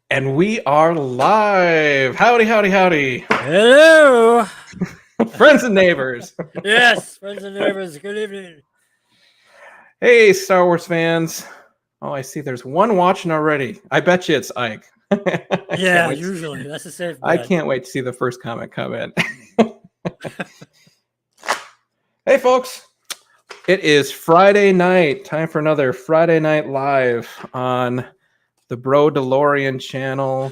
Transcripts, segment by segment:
And we are live. Howdy, howdy, howdy. Hello. Friends and neighbors. Yes, friends and neighbors. Good evening. Hey, Star Wars fans. Oh, I see there's one watching already. I bet you it's Ike. Yeah, usually. That's a safe bet. I can't wait to see the first comment come in. Hey, folks. It is Friday night. Time for another Friday Night Live on the Bro DeLorean channel.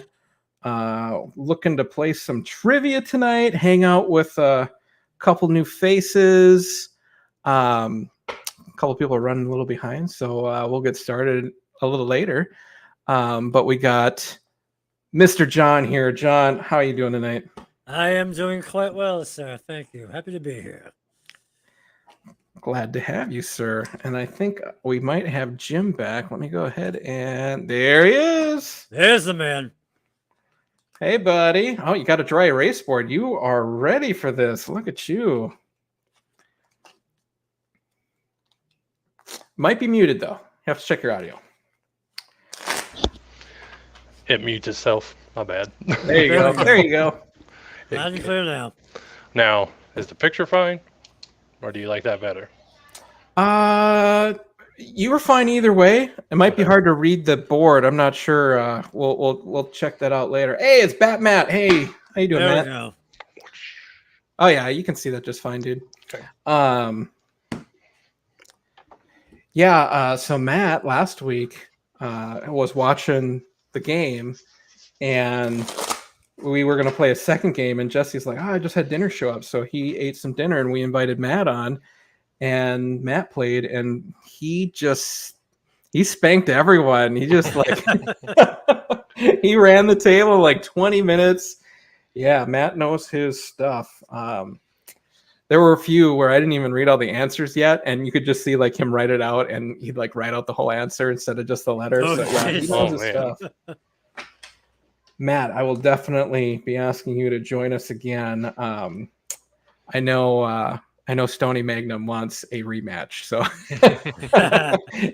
Looking to play some trivia tonight, hang out with a couple new faces. A couple people are running a little behind, so we'll get started a little later. But we got Mr. John here. John, how are you doing tonight? I am doing quite well, sir. Thank you. Happy to be here. Glad to have you, sir. And I think we might have Jim back. Let me go ahead and there he is. There's the man. Hey, buddy. Oh, you got a dry erase board. You are ready for this. Look at you. Might be muted, though. You have to check your audio. It mutes itself. My bad. There you go. There you go. Loud and clear now. Now, is the picture fine? Or do you like that better? You were fine either way. It might be hard to read the board. I'm not sure. We'll check that out later. Hey, it's Bat Matt. Hey, how you doing, There Matt? we go. Oh yeah, you can see that just fine, dude. Okay. So Matt last week was watching the game, and we were gonna play a second game, and Jesse's like, "Oh, I just had dinner show up," so he ate some dinner, and we invited Matt on, and Matt played, and he spanked everyone. He just like he ran the table like 20 minutes. Yeah, Matt knows his stuff. There were a few where I didn't even read all the answers yet, and you could just see like him write it out, and he'd like write out the whole answer instead of just the letters. Oh, so yeah, he geez. knows Oh, his man. stuff. Matt, I will definitely be asking you to join us again. I know Stony Magnum wants a rematch, so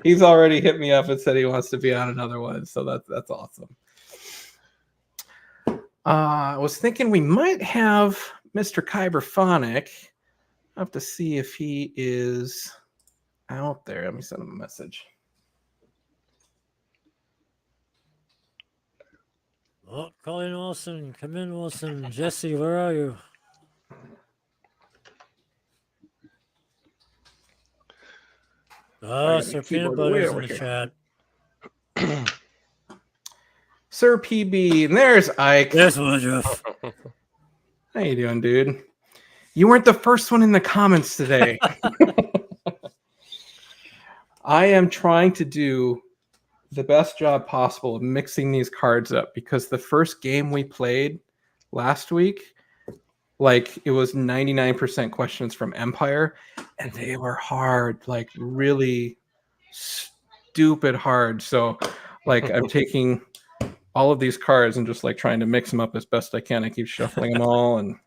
he's already hit me up and said he wants to be on another one. So that's awesome. I was thinking we might have Mr. Kyberphonic. I have to see if he is out there. Let me send him a message. Oh, Colin Wilson. Come in, Wilson. Jesse, where are you? Oh, got Sir my keyboard Peanut way Butter's in over the here. chat. Sir PB, and there's Ike. There's Woodruff. How you doing, dude? You weren't the first one in the comments today. I am trying to do the best job possible of mixing these cards up because the first game we played last week, like it was 99% questions from Empire, and they were hard, like really stupid hard. So, like, I'm taking all of these cards and just like trying to mix them up as best I can. I keep shuffling them all and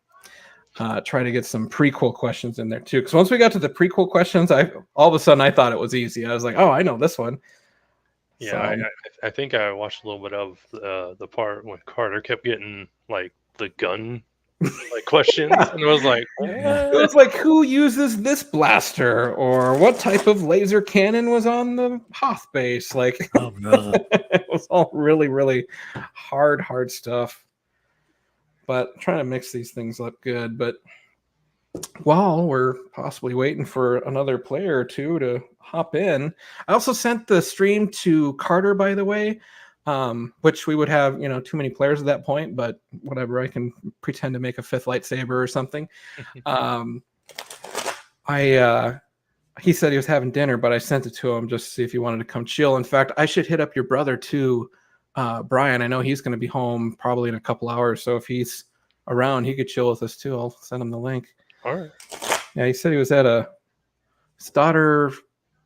try to get some prequel questions in there too. Because once we got to the prequel questions, all of a sudden I thought it was easy. I was like, oh, I know this one. Yeah, I think I watched a little bit of the part when Carter kept getting like the gun like questions, and I was like, it was like, who uses this blaster, or what type of laser cannon was on the Hoth base? Like, Oh, brother. it was all really, really hard stuff. But trying to mix these things up good. But while we're possibly waiting for another player or two to hop in, I also sent the stream to Carter, by the way, which we would have, too many players at that point, but whatever, I can pretend to make a fifth lightsaber or something. He said he was having dinner, but I sent it to him just to see if he wanted to come chill. In fact, I should hit up your brother too, Brian. I know he's going to be home probably in a couple hours, so if he's around, he could chill with us too. I'll send him the link. all right. Yeah, he said he was at his daughter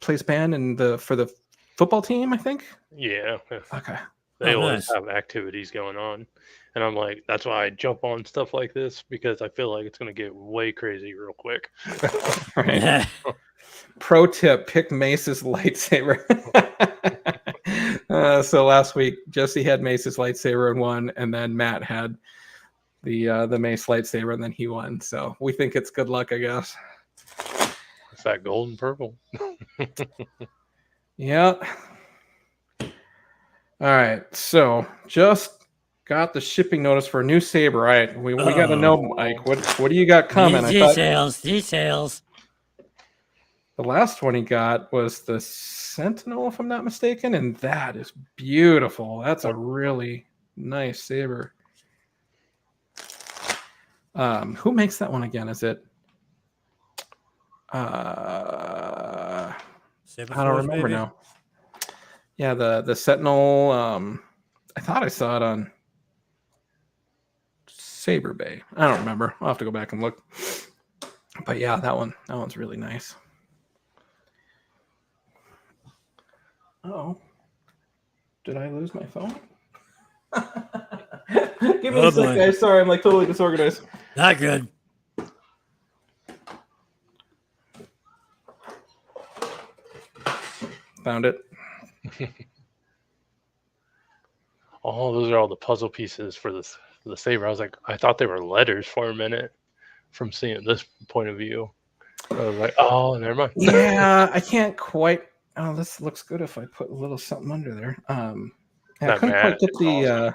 plays band for the football team, I think. Yeah, Okay. they Oh, always nice. have activities going on, and I'm like, that's why I jump on stuff like this because I feel like it's gonna get way crazy real quick. Right. Yeah. Pro tip: pick Mace's lightsaber. So last week, Jesse had Mace's lightsaber and won, and then Matt had the Mace lightsaber, and then he won. So we think it's good luck, I guess. It's that gold and purple. Yeah. All right. So just got the shipping notice for a new saber. All right. We got to know, Mike. What do you got coming? Details. The last one he got was the Sentinel, if I'm not mistaken, and that is beautiful. That's a really nice saber. Who makes that one again? Is it? I don't remember now. Yeah, the Sentinel. I thought I saw it on Saber Bay. I don't remember. I'll have to go back and look. But yeah, that one's really nice. Oh, did I lose my phone? Give me a sec, guys. Sorry, I'm like totally disorganized. Not good. Found it. Oh, those are all the puzzle pieces for the saber. I was like, I thought they were letters for a minute from seeing this point of view. I was like, oh, never mind. Yeah, I can't quite. Oh, this looks good if I put a little something under there. I couldn't quite get the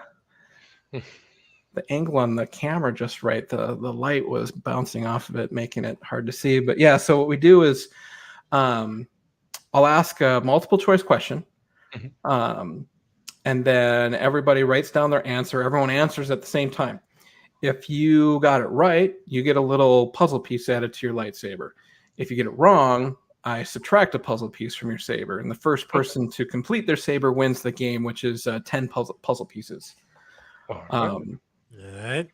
angle on the camera just right. The light was bouncing off of it, making it hard to see. But yeah, so what we do is I'll ask a multiple choice question. And then everybody writes down their answer. Everyone answers at the same time. If you got it right, you get a little puzzle piece added to your lightsaber. If you get it wrong, I subtract a puzzle piece from your saber. And the first person to complete their saber wins the game, which is 10 puzzle pieces. All right.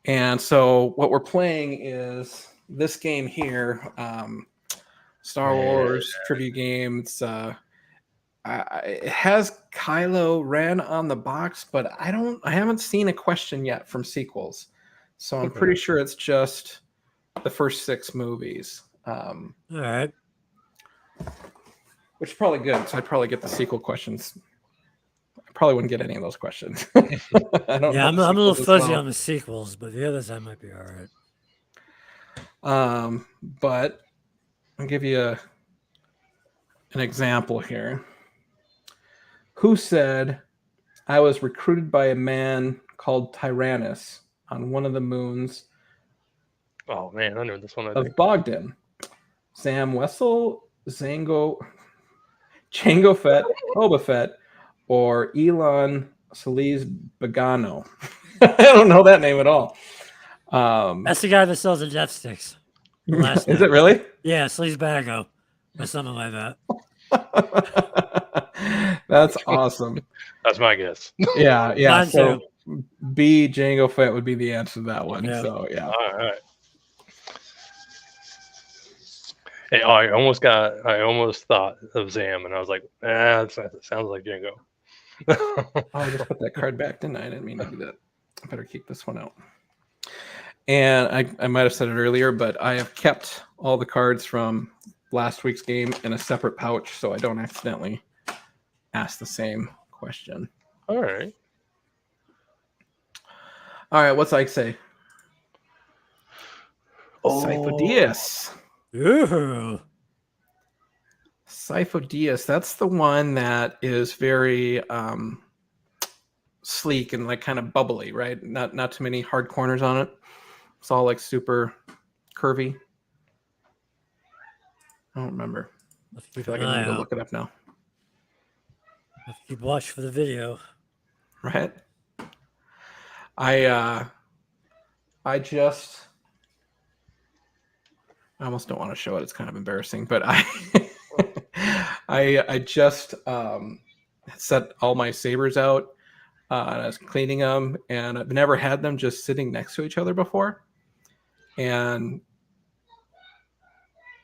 And so what we're playing is this game here, Star Wars trivia game. It's it has Kylo Ren on the box, but I haven't seen a question yet from sequels, so I'm pretty sure it's just the first 6 movies. All right. Which is probably good. So I'd probably get the sequel questions. I probably wouldn't get any of those questions. I'm a little fuzzy on the sequels, but the others I might be all right. But I'll give you an example here. Who said, I was recruited by a man called Tyrannus on one of the moons Oh man, I know this one. of Bogdan? Sam Wessel, Jango Fett, Boba Fett, or Elon Solis Bagano? I don't know that name at all. That's the guy that sells the death sticks. Is it really? Yeah, Sleaze Bago or something like that. That's awesome. That's my guess. Yeah. Mine So B, Jango Fett would be the answer to that one. Yeah. So yeah. All right. Hey, I almost thought of Zam, and I was like, that sounds like Django. I just put that card back, didn't I? I didn't mean to do that. I better keep this one out. And I might have said it earlier, but I have kept all the cards from last week's game in a separate pouch so I don't accidentally ask the same question. All right. All right, what's Ike say? Oh. Sifo Dyas. Ooh. Sifo Dyas, that's the one that is very sleek and like kind of bubbly, right? Not too many hard corners on it. It's all like super curvy. I don't remember. I feel like I need to look it up now. Have to keep watch for the video. Right? I almost don't want to show it. It's kind of embarrassing, but I just set all my sabers out and I was cleaning them, and I've never had them just sitting next to each other before. And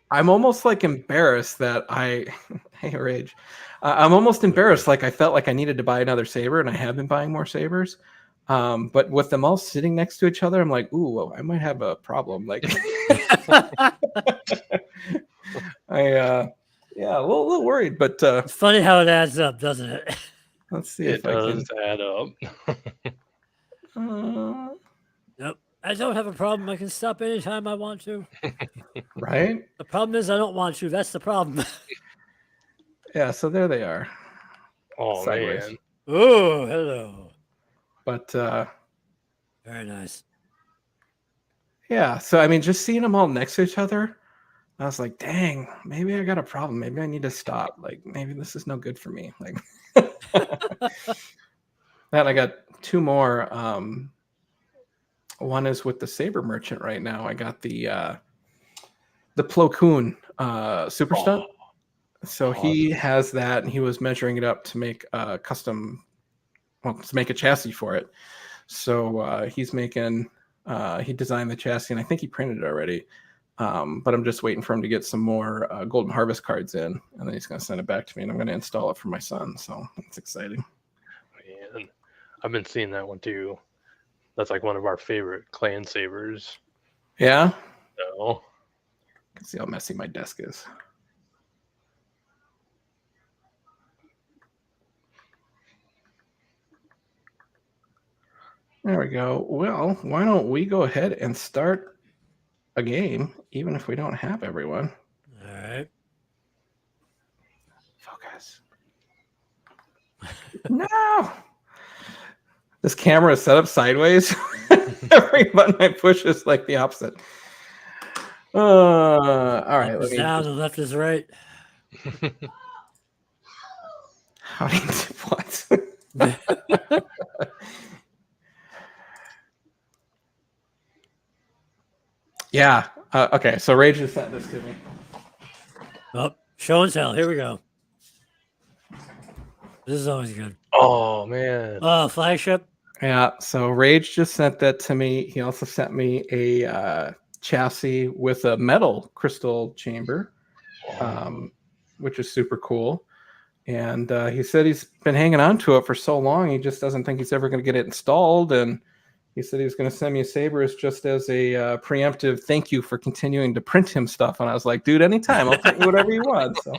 I'm almost like embarrassed that hey, Rage. I'm almost embarrassed. Like I felt like I needed to buy another saber, and I have been buying more sabers. But with them all sitting next to each other, I'm like, ooh, I might have a problem. Like, yeah, a little worried, but It's funny how it adds up, doesn't it? Let's see It if I can. does add up. Yep. I don't have a problem. I can stop anytime I want to. Right? The problem is I don't want to. That's the problem. Yeah, so there they are. Oh Sideways. man. Oh, hello. But Very nice. yeah, so I mean, just seeing them all next to each other, I was like, dang, maybe I got a problem. Maybe I need to stop. Like, maybe this is no good for me. Like, then I got two more. One is with the Saber Merchant right now. I got the Plo Koon Super Stunt. So he has that, and he was measuring it up to make a custom, well, to make a chassis for it. So he's making, he designed the chassis, and I think he printed it already. But I'm just waiting for him to get some more Golden Harvest cards in, and then he's going to send it back to me, and I'm going to install it for my son. So it's exciting. Man, I've been seeing that one too. That's like one of our favorite clan sabers. Yeah, So you can see how messy my desk is. There we go. Well, why don't we go ahead and start a game, even if we don't have everyone. All right. Focus. No. This camera is set up sideways. Every button I push is like the opposite. All right. Up is down, the left is right. How do you do what? Yeah. Okay. So Rage just sent this to me. Oh, show and tell. Here we go. This is always good. oh man. Oh, flagship. Yeah. So Rage just sent that to me. He also sent me a chassis with a metal crystal chamber, which is super cool. And he said he's been hanging on to it for so long, he just doesn't think he's ever going to get it installed. And he said he was going to send me a Sabers just as a preemptive thank you for continuing to print him stuff. And I was like, dude, anytime, I'll print you whatever you want. So.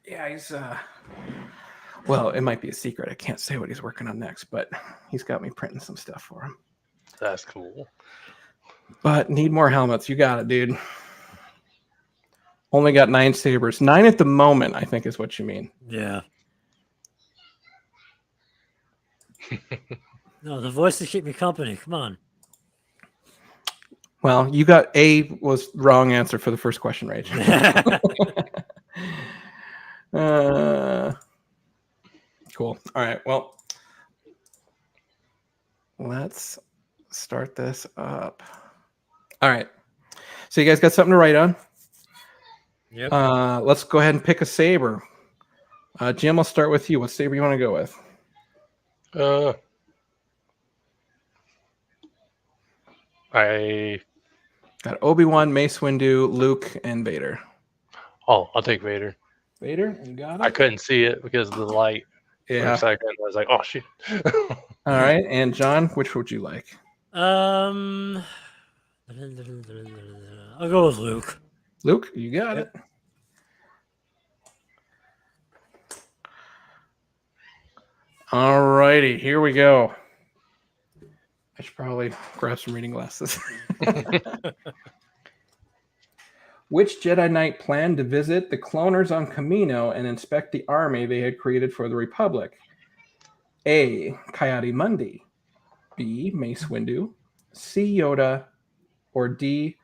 Yeah, he's well, it might be a secret. I can't say what he's working on next, but he's got me printing some stuff for him. That's cool. But need more helmets. You got it, dude. Only got 9 Sabers. 9 at the moment, I think is what you mean. Yeah. No, the voices keep me company. Come on. Well, you got A was wrong answer for the first question, Rage. Cool. All right. Well, let's start this up. All right. So you guys got something to write on? Yep. Let's go ahead and pick a saber. Jim, I'll start with you. What saber you want to go with? I Got Obi-Wan, Mace Windu, Luke, and Vader. I'll take Vader. Vader, you got it? I couldn't see it because of the light. For Yeah. a second, I was like, "Oh shit!" All right. And John, which would you like? I'll go with Luke. Luke, you got it. All righty, here we go. I should probably grab some reading glasses. Which Jedi Knight planned to visit the cloners on Kamino and inspect the army they had created for the Republic? A. Coyote Mundi, B. Mace Windu, C. Yoda, or D.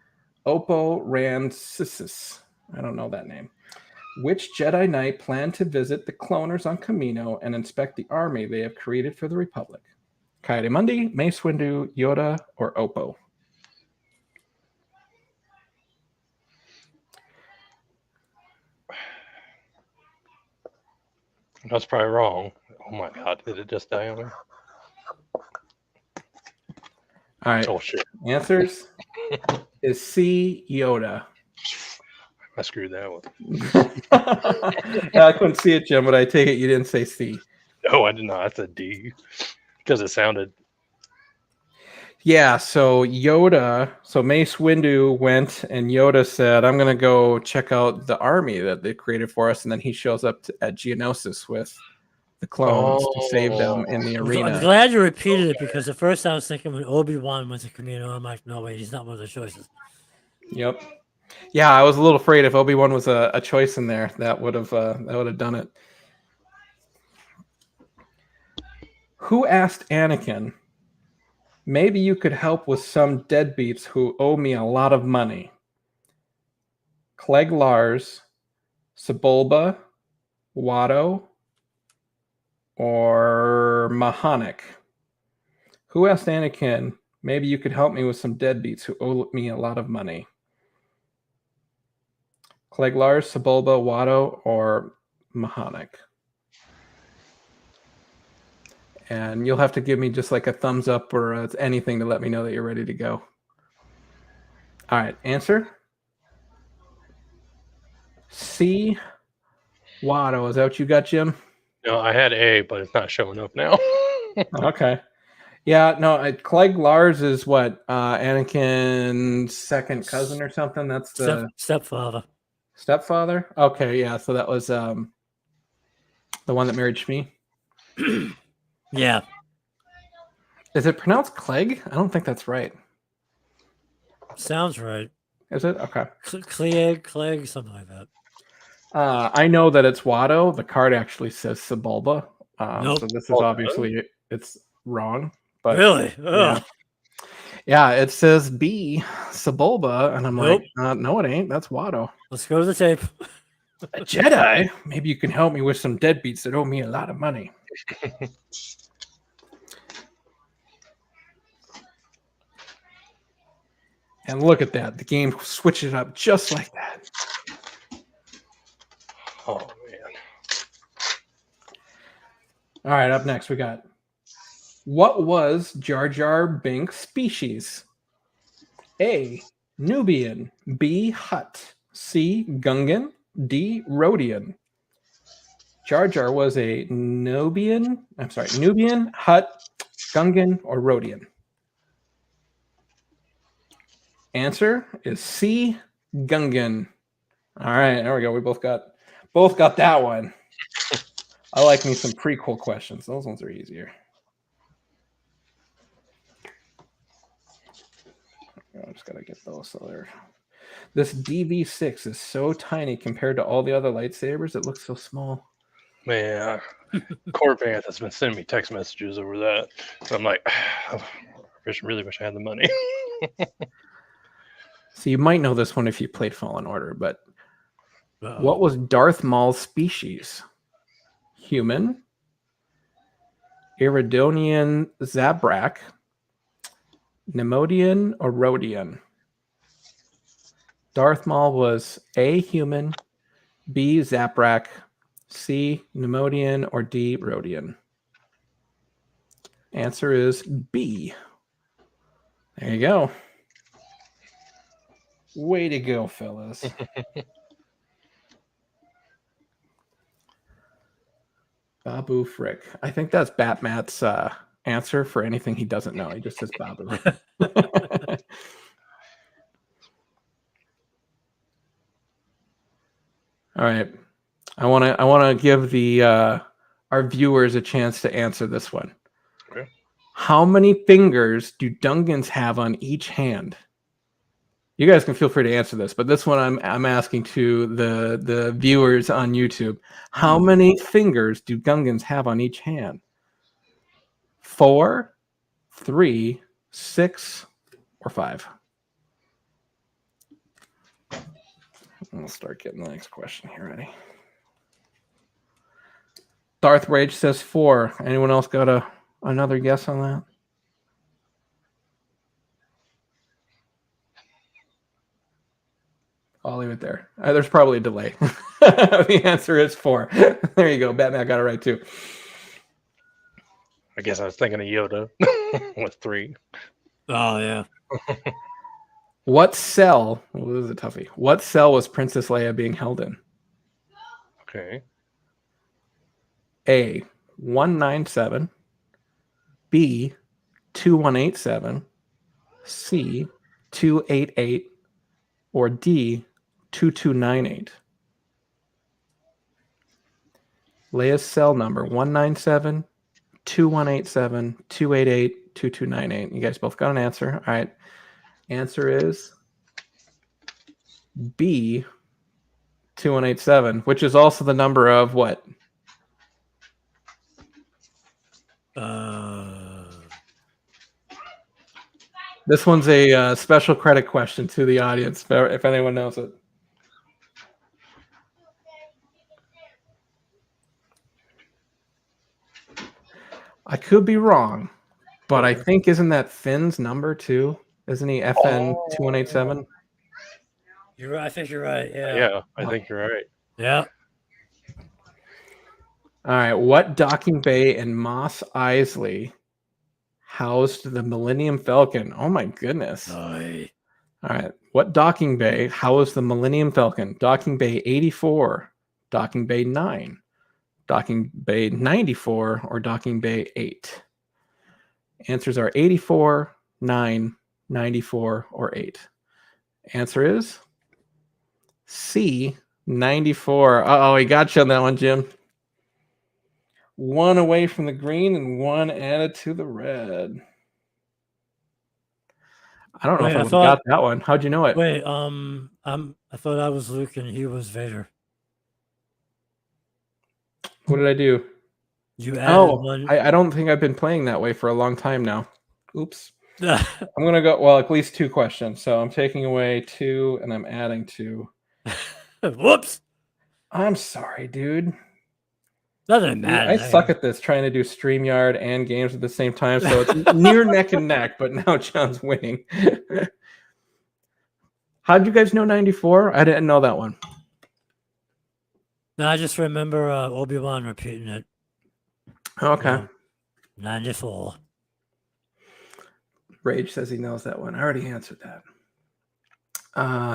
Oppo Rancisis. I don't know that name. Which Jedi Knight planned to visit the cloners on Kamino and inspect the army they have created for the Republic? Coyote Mundi, Mace Windu, Yoda, or Oppo? That's probably wrong. Oh my god, did it just die on me? All right. Oh shit! Answers is C. Yoda. I screwed that one. I couldn't see it, Jim, but I take it you didn't say C. No, I did not. That's a D because it sounded. Yeah, so Mace Windu went and Yoda said, I'm going to go check out the army that they created for us. And then he shows up at Geonosis with the clones to save them in the I'm arena. glad you repeated it because at first I was thinking when Obi-Wan went to Camino, I'm like, no, wait, he's not one of the choices. Yep. Yeah, I was a little afraid if Obi-Wan was a choice in there, that would have done it. Who asked Anakin, maybe you could help with some deadbeats who owe me a lot of money? Clegg Lars, Sebulba, Watto, or Mahonic? Who asked Anakin, maybe you could help me with some deadbeats who owe me a lot of money? Clegg Lars, Sebulba, Watto, or Mahonic? And you'll have to give me just like a thumbs up or anything to let me know that you're ready to go. All right, answer. C. Watto. Is that what you got, Jim? No, I had A, but it's not showing up now. Okay. Yeah, no, Clegg Lars is what? Anakin's second cousin or something? That's the Stepfather. Stepfather? Okay, yeah, so that was the one that married Shmi. Yeah. Is it pronounced Clegg? I don't think that's right. Sounds right. Is it? Okay. Clegg, something like that. I know that it's Watto. The card actually says Sebulba. Nope. So this is obviously it's wrong. But Really? yeah. Yeah, it says B, Sebulba, and I'm Nope. like, no, it ain't. That's Watto. Let's go to the tape. A Jedi? Maybe you can help me with some deadbeats that owe me a lot of money. And look at that. The game switched it up just like that. Oh, man. All right, up next we got, what was Jar Jar Binks' species? A. Nubian. B. Hutt. C. Gungan. D. Rhodian. Jar Jar was a Nubian, Hutt, Gungan, or Rhodian? Answer is C. Gungan. All right, there we go. We both got that one. I like me some prequel questions. Those ones are easier. I just gotta get those. So there. This DV6 is so tiny compared to all the other lightsabers. It looks so small. Man, Corvath has been sending me text messages over that. And I'm like, I really wish I had the money. So you might know this one if you played Fallen Order, but Uh-oh. what was Darth Maul's species? Human, Iridonian Zabrak, Nemodian, or Rhodian? Darth Maul was A. Human, B. Zabrak, C. Nemodian, or D. Rhodian? Answer is B. There you go. Way to go, fellas. Babu Frick. I think that's Batmat's answer for anything he doesn't know. He just says Babu. All right. I want to give the our viewers a chance to answer this one. Okay. How many fingers do Dungans have on each hand? You guys can feel free to answer this, but this one I'm asking to the viewers on YouTube. How many fingers do Gungans have on each hand? 4, 3, 6, or 5? We'll start getting the next question here ready. Darth Rage says 4. Anyone else got another guess on that? I'll leave it there. There's probably a delay. The answer is 4. There you go. Batman got it right too. I guess I was thinking of Yoda with 3. Oh, yeah. What cell? Well, this is a toughie. What cell was Princess Leia being held in? Okay. A. 197. B. 2187. C, 288, or D, 2298? Leia's cell number 197, 2187, 288, 2298. You guys both got an answer. All right. Answer is B, 2187, which is also the number of what? This one's a special credit question to the audience, if anyone knows it. I could be wrong, but I think isn't that Finn's number too? Isn't he FN 2187? You're right. I think you're right. Yeah. Yeah, I think you're right. Yeah. All right. What docking bay in Moss Isley housed the Millennium Falcon? Oh my goodness. Aye. All right. What docking bay housed the Millennium Falcon? Docking bay 84, docking bay 9, docking bay 94, or docking bay 8? Answers are 84, 9, 94, or 8. Answer is C, 94. Uh-oh, he got you on that one, Jim. One away from the green and one added to the red. I don't know if I would have got that one. How'd you know it? Wait, I thought I was Luke and he was Vader. What did I do? You added one. I don't think I've been playing that way for a long time now. Oops. I'm going to go, well, at least 2 questions. So I'm taking away 2 and I'm adding 2. Whoops. I'm sorry, dude. Doesn't matter. I suck at this, trying to do StreamYard and games at the same time. So it's near neck and neck, but now John's winning. How'd you guys know 94? I didn't know that one. No, I just remember Obi-Wan repeating it. Okay. 94. Rage says he knows that one. I already answered that.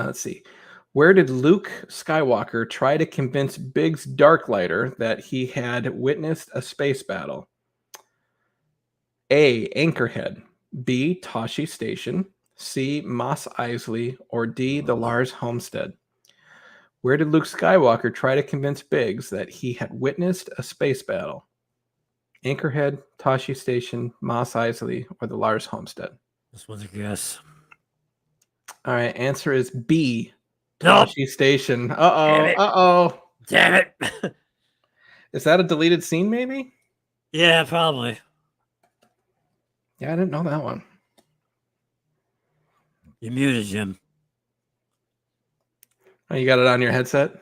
Let's see. Where did Luke Skywalker try to convince Biggs Darklighter that he had witnessed a space battle? A, Anchorhead. B, Tashi Station. C, Mos Eisley. Or D, the Lars Homestead? Where did Luke Skywalker try to convince Biggs that he had witnessed a space battle? Anchorhead, Tashi Station, Mos Eisley, or the Lars Homestead? This one's a guess. All right, answer is B, Nope. Tashi Station. Uh-oh. Damn it. Is that a deleted scene, maybe? Yeah, probably. Yeah, I didn't know that one. You muted, Jim. Oh, you got it on your headset?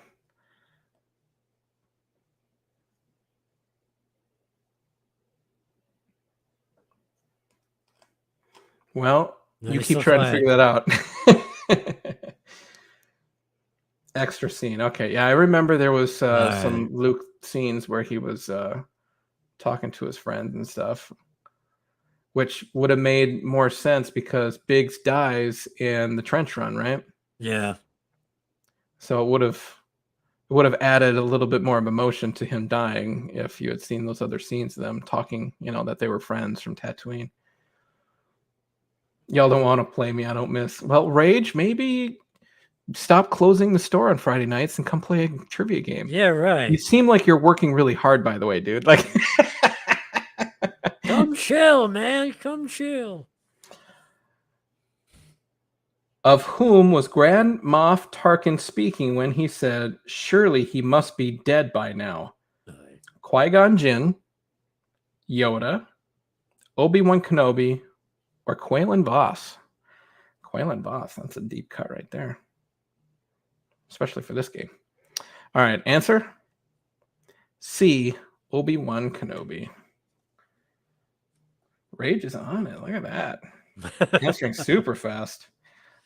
Well, No, you he's keep still trying to quiet. figure that out. Extra scene. Okay, yeah, I remember there was some Luke scenes where he was talking to his friends and stuff, which would have made more sense because Biggs dies in the trench run, right? Yeah. So it would have added a little bit more of emotion to him dying if you had seen those other scenes of them talking, that they were friends from Tatooine. Y'all don't want to play me. I don't miss. Well, Rage, maybe stop closing the store on Friday nights and come play a trivia game. Yeah, right. You seem like you're working really hard, by the way, dude. Like, come chill, man. Come chill. Of whom was Grand Moff Tarkin speaking when he said, "Surely he must be dead by now"? Qui-Gon Jinn, Yoda, Obi-Wan Kenobi, or Quaylen Voss? Quaylen Voss, that's a deep cut right there. Especially for this game. All right, answer? C, Obi-Wan Kenobi. Rage is on it. Look at that. Answering super fast.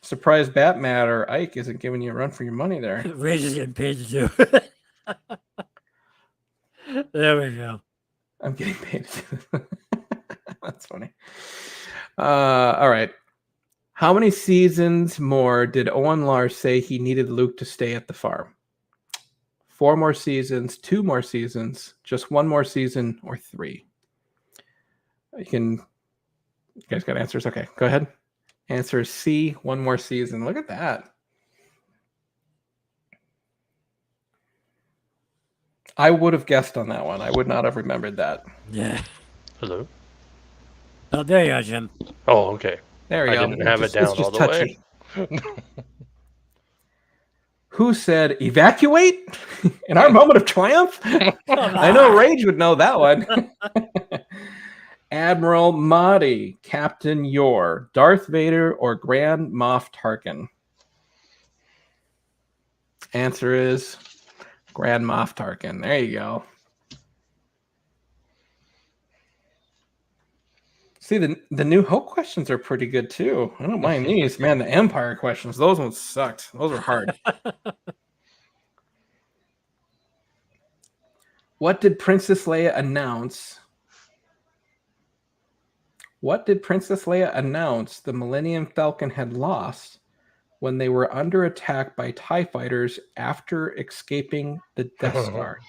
Surprised Batman or Ike isn't giving you a run for your money there. Rage is getting paid to do it. There we go. I'm getting paid. That's funny. All right. How many seasons more did Owen Lars say he needed Luke to stay at the farm? 4 more seasons, 2 more seasons, just 1 more season, or 3? You guys got answers? Okay, go ahead. Answer is C, one more season. Look at that. I would have guessed on that one. I would not have remembered that. Yeah. Hello. Oh, there you are, Jim. Oh, okay. There we I go. didn't have it It's down all just the touchy. way. Who said evacuate in our moment of triumph? I know Rage would know that one. Admiral Mahdi, Captain Yor, Darth Vader, or Grand Moff Tarkin? Answer is Grand Moff Tarkin. There you go. See, the New Hope questions are pretty good too. I don't mind these. Man, the Empire questions, those ones sucked. Those are hard. What did Princess Leia announce? What did Princess Leia announce the Millennium Falcon had lost when they were under attack by TIE fighters after escaping the Death Star?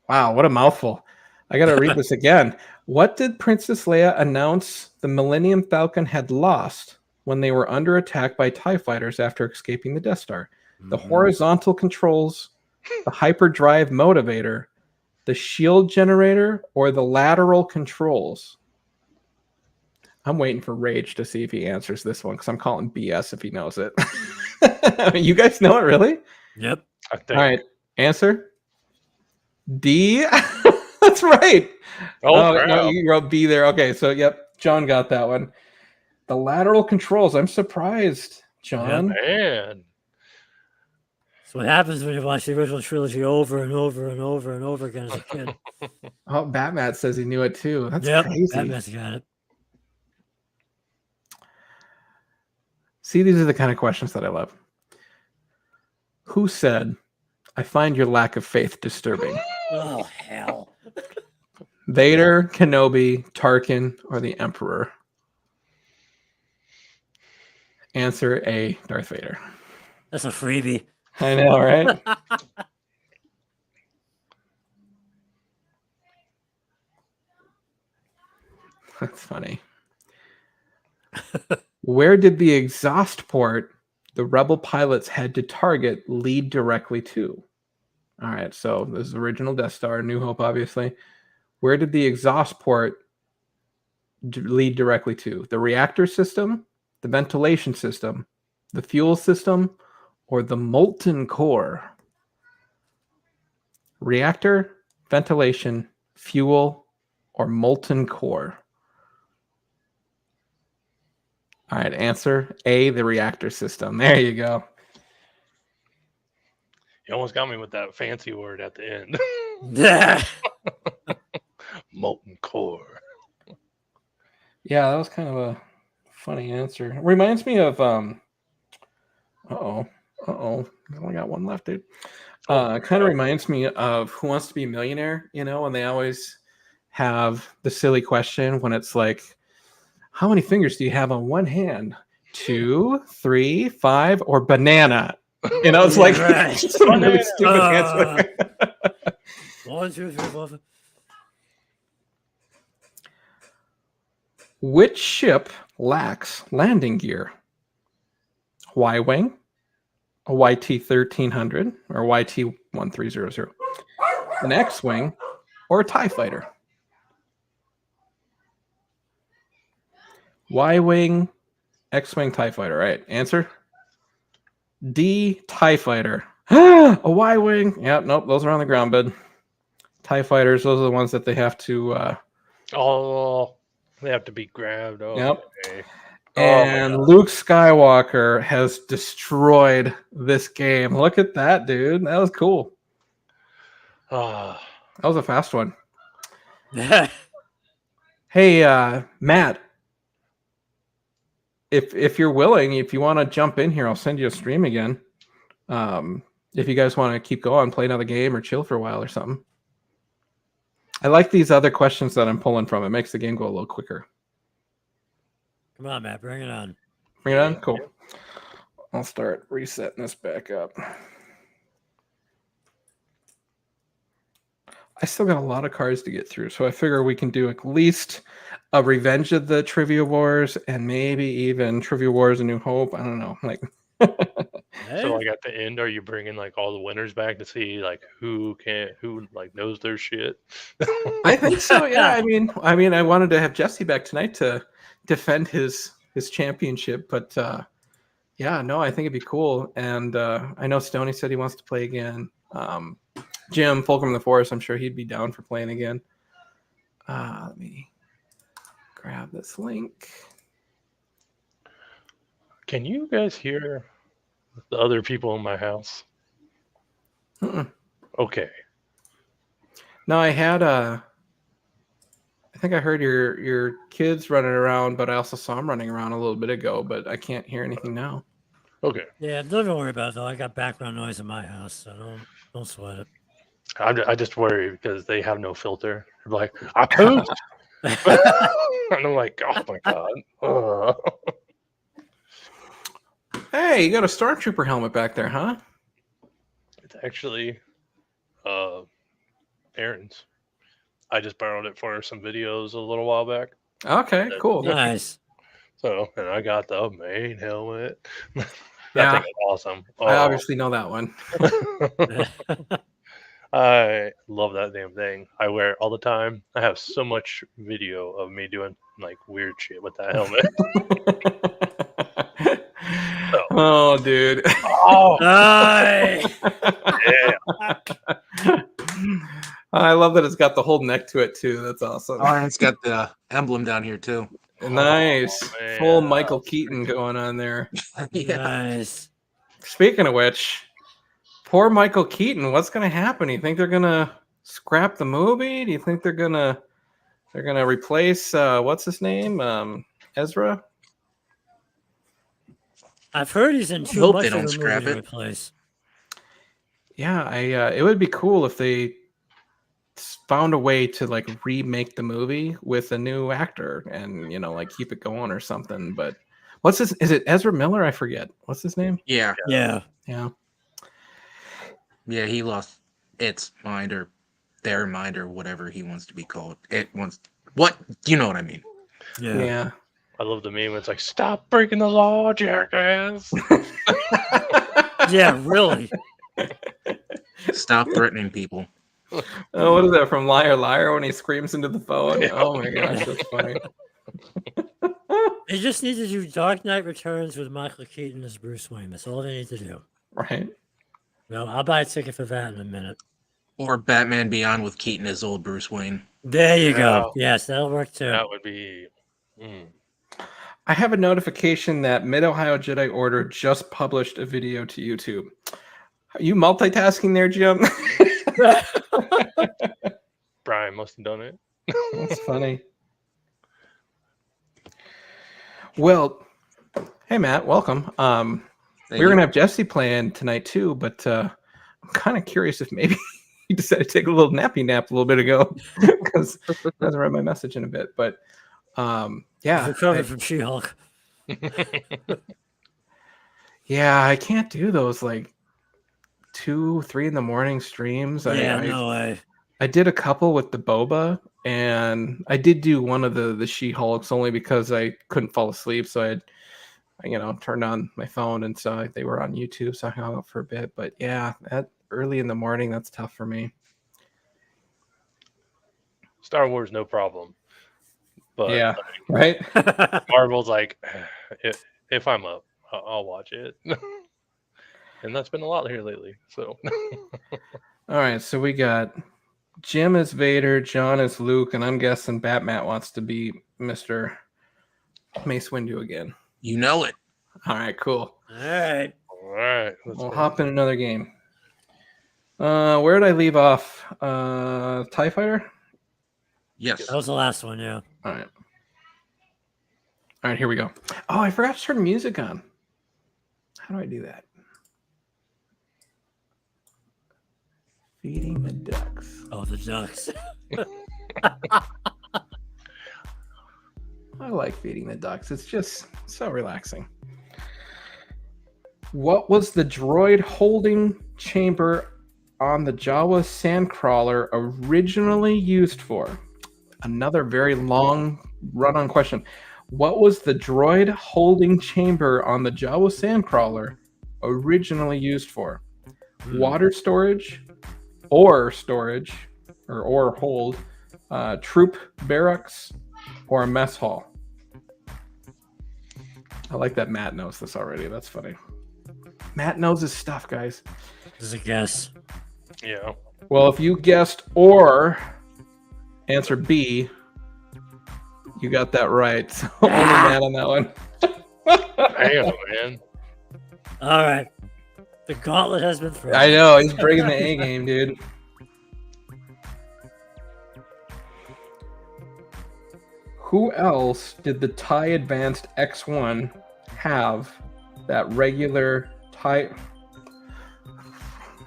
Wow, what a mouthful. I got to read this again. What did Princess Leia announce the Millennium Falcon had lost when they were under attack by TIE fighters after escaping the Death Star? The horizontal controls, the hyperdrive motivator, the shield generator, or the lateral controls? I'm waiting for Rage to see if he answers this one because I'm calling BS if he knows it. You guys know it, really? Yep. I think. All right. Answer D. That's right. Oh, No, crap. you wrote B there. Okay, so yep, John got that one. The lateral controls. I'm surprised, John. Man. So what happens when you watch the original trilogy over and over and over and over again as a kid? Oh, Batman says he knew it too. That's Yep, crazy. Batman's got it. See, these are the kind of questions that I love. Who said, "I find your lack of faith disturbing"? Oh, hell. Vader, Kenobi, Tarkin, or the Emperor? Answer A, Darth Vader. That's a freebie. I know, right? That's funny. Where did the exhaust port the rebel pilots had to target lead directly to? All right, so this is original Death Star, New Hope, obviously. Where did the exhaust port lead directly to? The reactor system, the ventilation system, the fuel system, or the molten core? Reactor, ventilation, fuel, or molten core? All right, answer A, the reactor system. There you go. You almost got me with that fancy word at the end. Yeah. Molten core. Yeah, that was kind of a funny answer. It reminds me of I only got one left, dude. It kind of reminds me of Who Wants to Be a Millionaire, and they always have the silly question when it's like, how many fingers do you have on one hand? 2, 3, 5, or banana? It's Yeah, like right. just a really stupid answer. 1, 2, 3, 4, 5. Which ship lacks landing gear? Y-Wing, a YT-1300, or YT-1300, an X-Wing, or a TIE Fighter? Y-Wing, X-Wing, TIE Fighter. Right, answer? D, TIE Fighter. A Y-Wing. Yep, nope, those are on the ground bed. TIE Fighters, those are the ones that they have to... They have to be grabbed. Oh, Yep. okay. And Luke Skywalker has destroyed this game. Look at that, dude. That was cool. Ah, That was a fast one. Yeah. Hey, Matt, if you're willing, if you want to jump in here, I'll send you a stream again. If you guys want to keep going, play another game or chill for a while or something. I like these other questions that I'm pulling from. It makes the game go a little quicker. Come on, Matt. Bring it on. Bring it on? Cool. I'll start resetting this back up. I still got a lot of cards to get through, so I figure we can do at least a Revenge of the Trivia Wars and maybe even Trivia Wars: A New Hope. I don't know, like. Hey? So like at the end, are you bringing like all the winners back to see like who like knows their shit? I think so. Yeah. I mean, I wanted to have Jesse back tonight to defend his championship, but yeah, no, I think it'd be cool. And I know Stoney said he wants to play again. Jim Fulcrum the Forest, I'm sure he'd be down for playing again. Let me grab this link. Can you guys hear the other people in my house? Mm-mm. Okay. No, I had I think I heard your kids running around, but I also saw them running around a little bit ago, but I can't hear anything now. Okay. Yeah, don't worry about it though. I got background noise in my house, so don't sweat it. I just worry because they have no filter. They're like, I pooped. And I'm like, oh my god. Ugh. Hey, you got a Stormtrooper helmet back there, huh? It's actually Aaron's. I just borrowed it for some videos a little while back. Okay, cool. Nice. So, and I got the main helmet. That Yeah. thing is awesome. I obviously know that one. I love that damn thing. I wear it all the time. I have so much video of me doing like weird shit with that helmet. Oh, dude. Oh, Aye. yeah. I love that it's got the whole neck to it too. That's awesome. Oh, and it's got the emblem down here too. Nice. Oh, man. Full Michael Keaton going on there. Yeah. Nice. Speaking of which, poor Michael Keaton, what's going to happen? You think they're going to scrap the movie? Do you think they're going to replace what's his name? Ezra? I've heard he's in too hope much they of don't the scrap movie to it. replace. Yeah, it would be cool if they found a way to like remake the movie with a new actor and like keep it going or something. But what's his? Is it Ezra Miller? I forget. What's his name? Yeah. Yeah. Yeah. Yeah, he lost its mind or their mind or whatever he wants to be called. It wants what? You know what I mean. Yeah. Yeah. I love the meme. It's like, stop breaking the law, jackass. Yeah, really. Stop threatening people. Oh, what is that from Liar Liar when he screams into the phone? Oh my gosh, that's funny. They just need to do Dark Knight Returns with Michael Keaton as Bruce Wayne. That's all they need to do. Right? No, I'll buy a ticket for that in a minute. Or Batman Beyond with Keaton as old Bruce Wayne. There you go. Wow. Yes, that'll work too. That would be. I have a notification that Mid-Ohio Jedi Order just published a video to YouTube. Are you multitasking there, Jim? Brian must have done it. That's funny. Well, hey Matt, welcome. We were gonna have Jesse playing tonight too, but I'm kind of curious if maybe he decided to take a little nappy nap a little bit ago because I hasn't read my message in a bit. But yeah, Recovered from She-Hulk. yeah, I can't do those like 2-3 in the morning streams. Yeah, no way. I did a couple with the boba, and I did do one of the She-Hulks only because I couldn't fall asleep. So I turned on my phone and saw they were on YouTube, so I hung out for a bit. But yeah, that early in the morning, that's tough for me. Star Wars, no problem. But Yeah, right? Marvel's like, if I'm up, I'll watch it. And that's been a lot here lately. So All right, so we got Jim as Vader, John as Luke, and I'm guessing Batman wants to be Mr. Mace Windu again. You know it. All right, cool. All right. all right, let's We'll go. hop in another game. Where did I leave off? TIE Fighter? Yes. That was the last one, yeah. All right. All right, here we go. Oh, I forgot to turn music on. How do I do that? Feeding the ducks. Oh, the ducks. I like feeding the ducks. It's just so relaxing. What was the droid holding chamber on the Jawa Sandcrawler originally used for? Another very long run-on question. What was the droid holding chamber on the Jawa Sandcrawler originally used for? Water storage, ore storage, or ore hold, troop barracks, or a mess hall? I like that Matt knows this already. That's funny. Matt knows his stuff, guys. This is a guess. Yeah. Well, if you guessed or answer B, you got that right. So only Matt on that one. Damn, man. All right. The gauntlet has been thrown. I know, he's bringing the A game, dude. Who else did the TIE Advanced X1 have that regular TIE...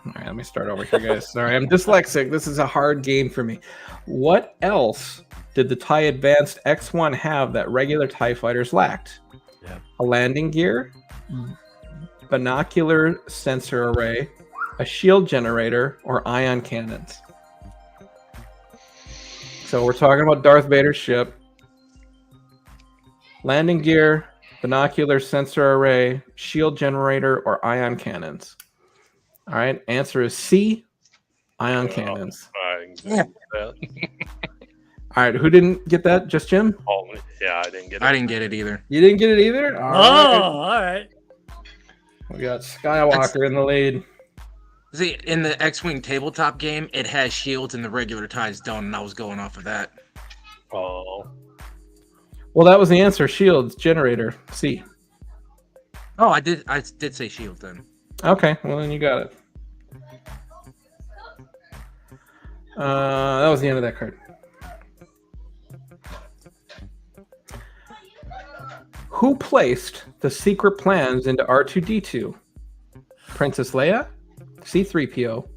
All right, let me start over here, guys. Sorry, I'm dyslexic. This is a hard game for me. What else did the TIE Advanced X1 have that regular TIE fighters lacked? Yeah. A landing gear, binocular sensor array, a shield generator, or ion cannons? So we're talking about Darth Vader's ship. Landing gear, binocular sensor array, shield generator, or ion cannons? All right, answer is C, ion cannons. Yeah. All right, who didn't get that? Just Jim? Oh, yeah, I didn't get it. I didn't get it either. You didn't get it either? All All right. We got Skywalker in the lead. See, in the X-Wing tabletop game, it has shields and the regular ties don't, and I was going off of that. Oh. Well, that was the answer. Shields, generator, C. Oh, I did say shield then. Okay, well then you got it. That was the end of that card. Who placed the secret plans into R2-D2? Princess Leia, C-3PO,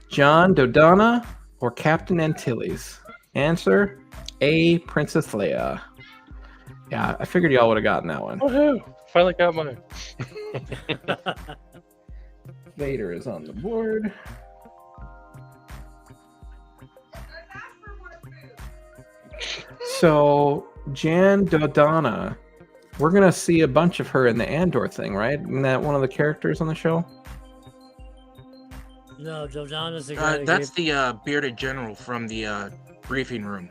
John Dodonna, or Captain Antilles? Answer A, Princess Leia. Yeah, I figured y'all would have gotten that one. Woohoo! Finally got mine. Vader is on the board. So, Jan Dodonna, we're going to see a bunch of her in the Andor thing, right? Isn't that one of the characters on the show? No, Dodonna's the guy. That's the bearded general from the briefing room.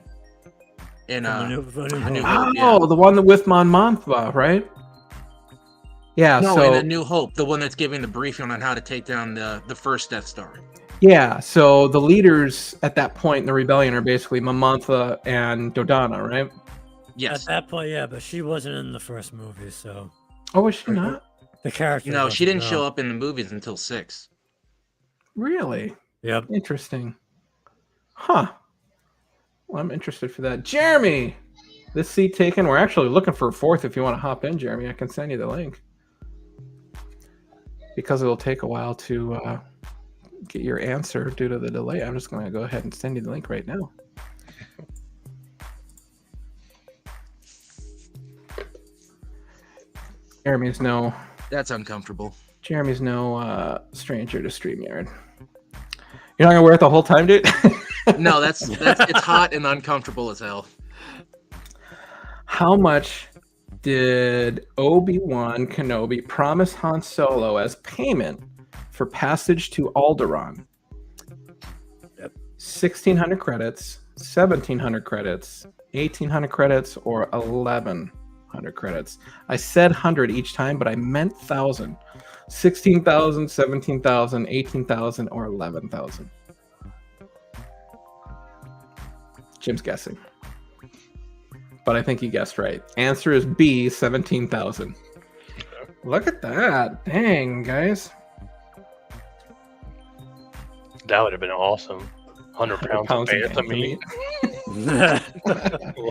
In A New New Hope. Hope, Oh, the one with Mon Mothma, right? Yeah, no, so... in A New Hope, the one that's giving the briefing on how to take down the first Death Star. Yeah, so the leaders at that point in the rebellion are basically Mon Mothma and Dodonna, right? Yes. At that point, yeah, but she wasn't in the first movie, so Oh, was she not? the character. No, she didn't wasn't, show no. up in the movies until 6. Really? Yep. Interesting. Huh. Well, I'm interested for that. Jeremy! This seat taken. We're actually looking for a fourth if you want to hop in, Jeremy. I can send you the link. Because it'll take a while to get your answer due to the delay, I'm just going to go ahead and send you the link right now. Jeremy's no That's uncomfortable. stranger to StreamYard. You're not gonna wear it the whole time, dude? No, that's it's hot and uncomfortable as hell. How much did Obi-Wan Kenobi promise Han Solo as payment for passage to Alderaan? 1,600 credits, 1,700 credits, 1,800 credits, or 1,100 credits. I said 100 each time, but I meant 1,000. 16,000, 17,000, 18,000, or 11,000. Jim's guessing. But I think he guessed right. Answer is B, 17,000. Look at that. Dang, guys. That would have been awesome. 100 pounds of bantha meat.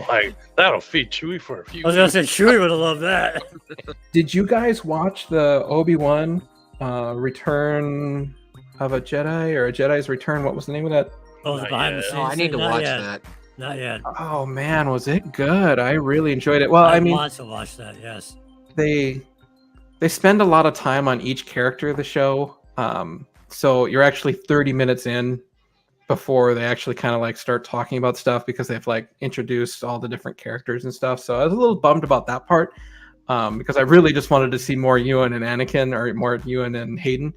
Like, that'll feed Chewie for a few I was gonna say Chewie would have loved that. Did you guys watch the Obi-Wan Return of a Jedi or a Jedi's Return? What was the name of that? Oh, the Not behind the yet. scenes. Oh, I need to thing? Not watch yet. that. Not yet. Oh man, was it good? I really enjoyed it. Well, I mean, want to watch that. Yes. they spend a lot of time on each character of the show. So you're actually 30 minutes in before they actually kind of like start talking about stuff because they've like introduced all the different characters and stuff. So I was a little bummed about that part because I really just wanted to see more Ewan and Anakin or more Ewan and Hayden.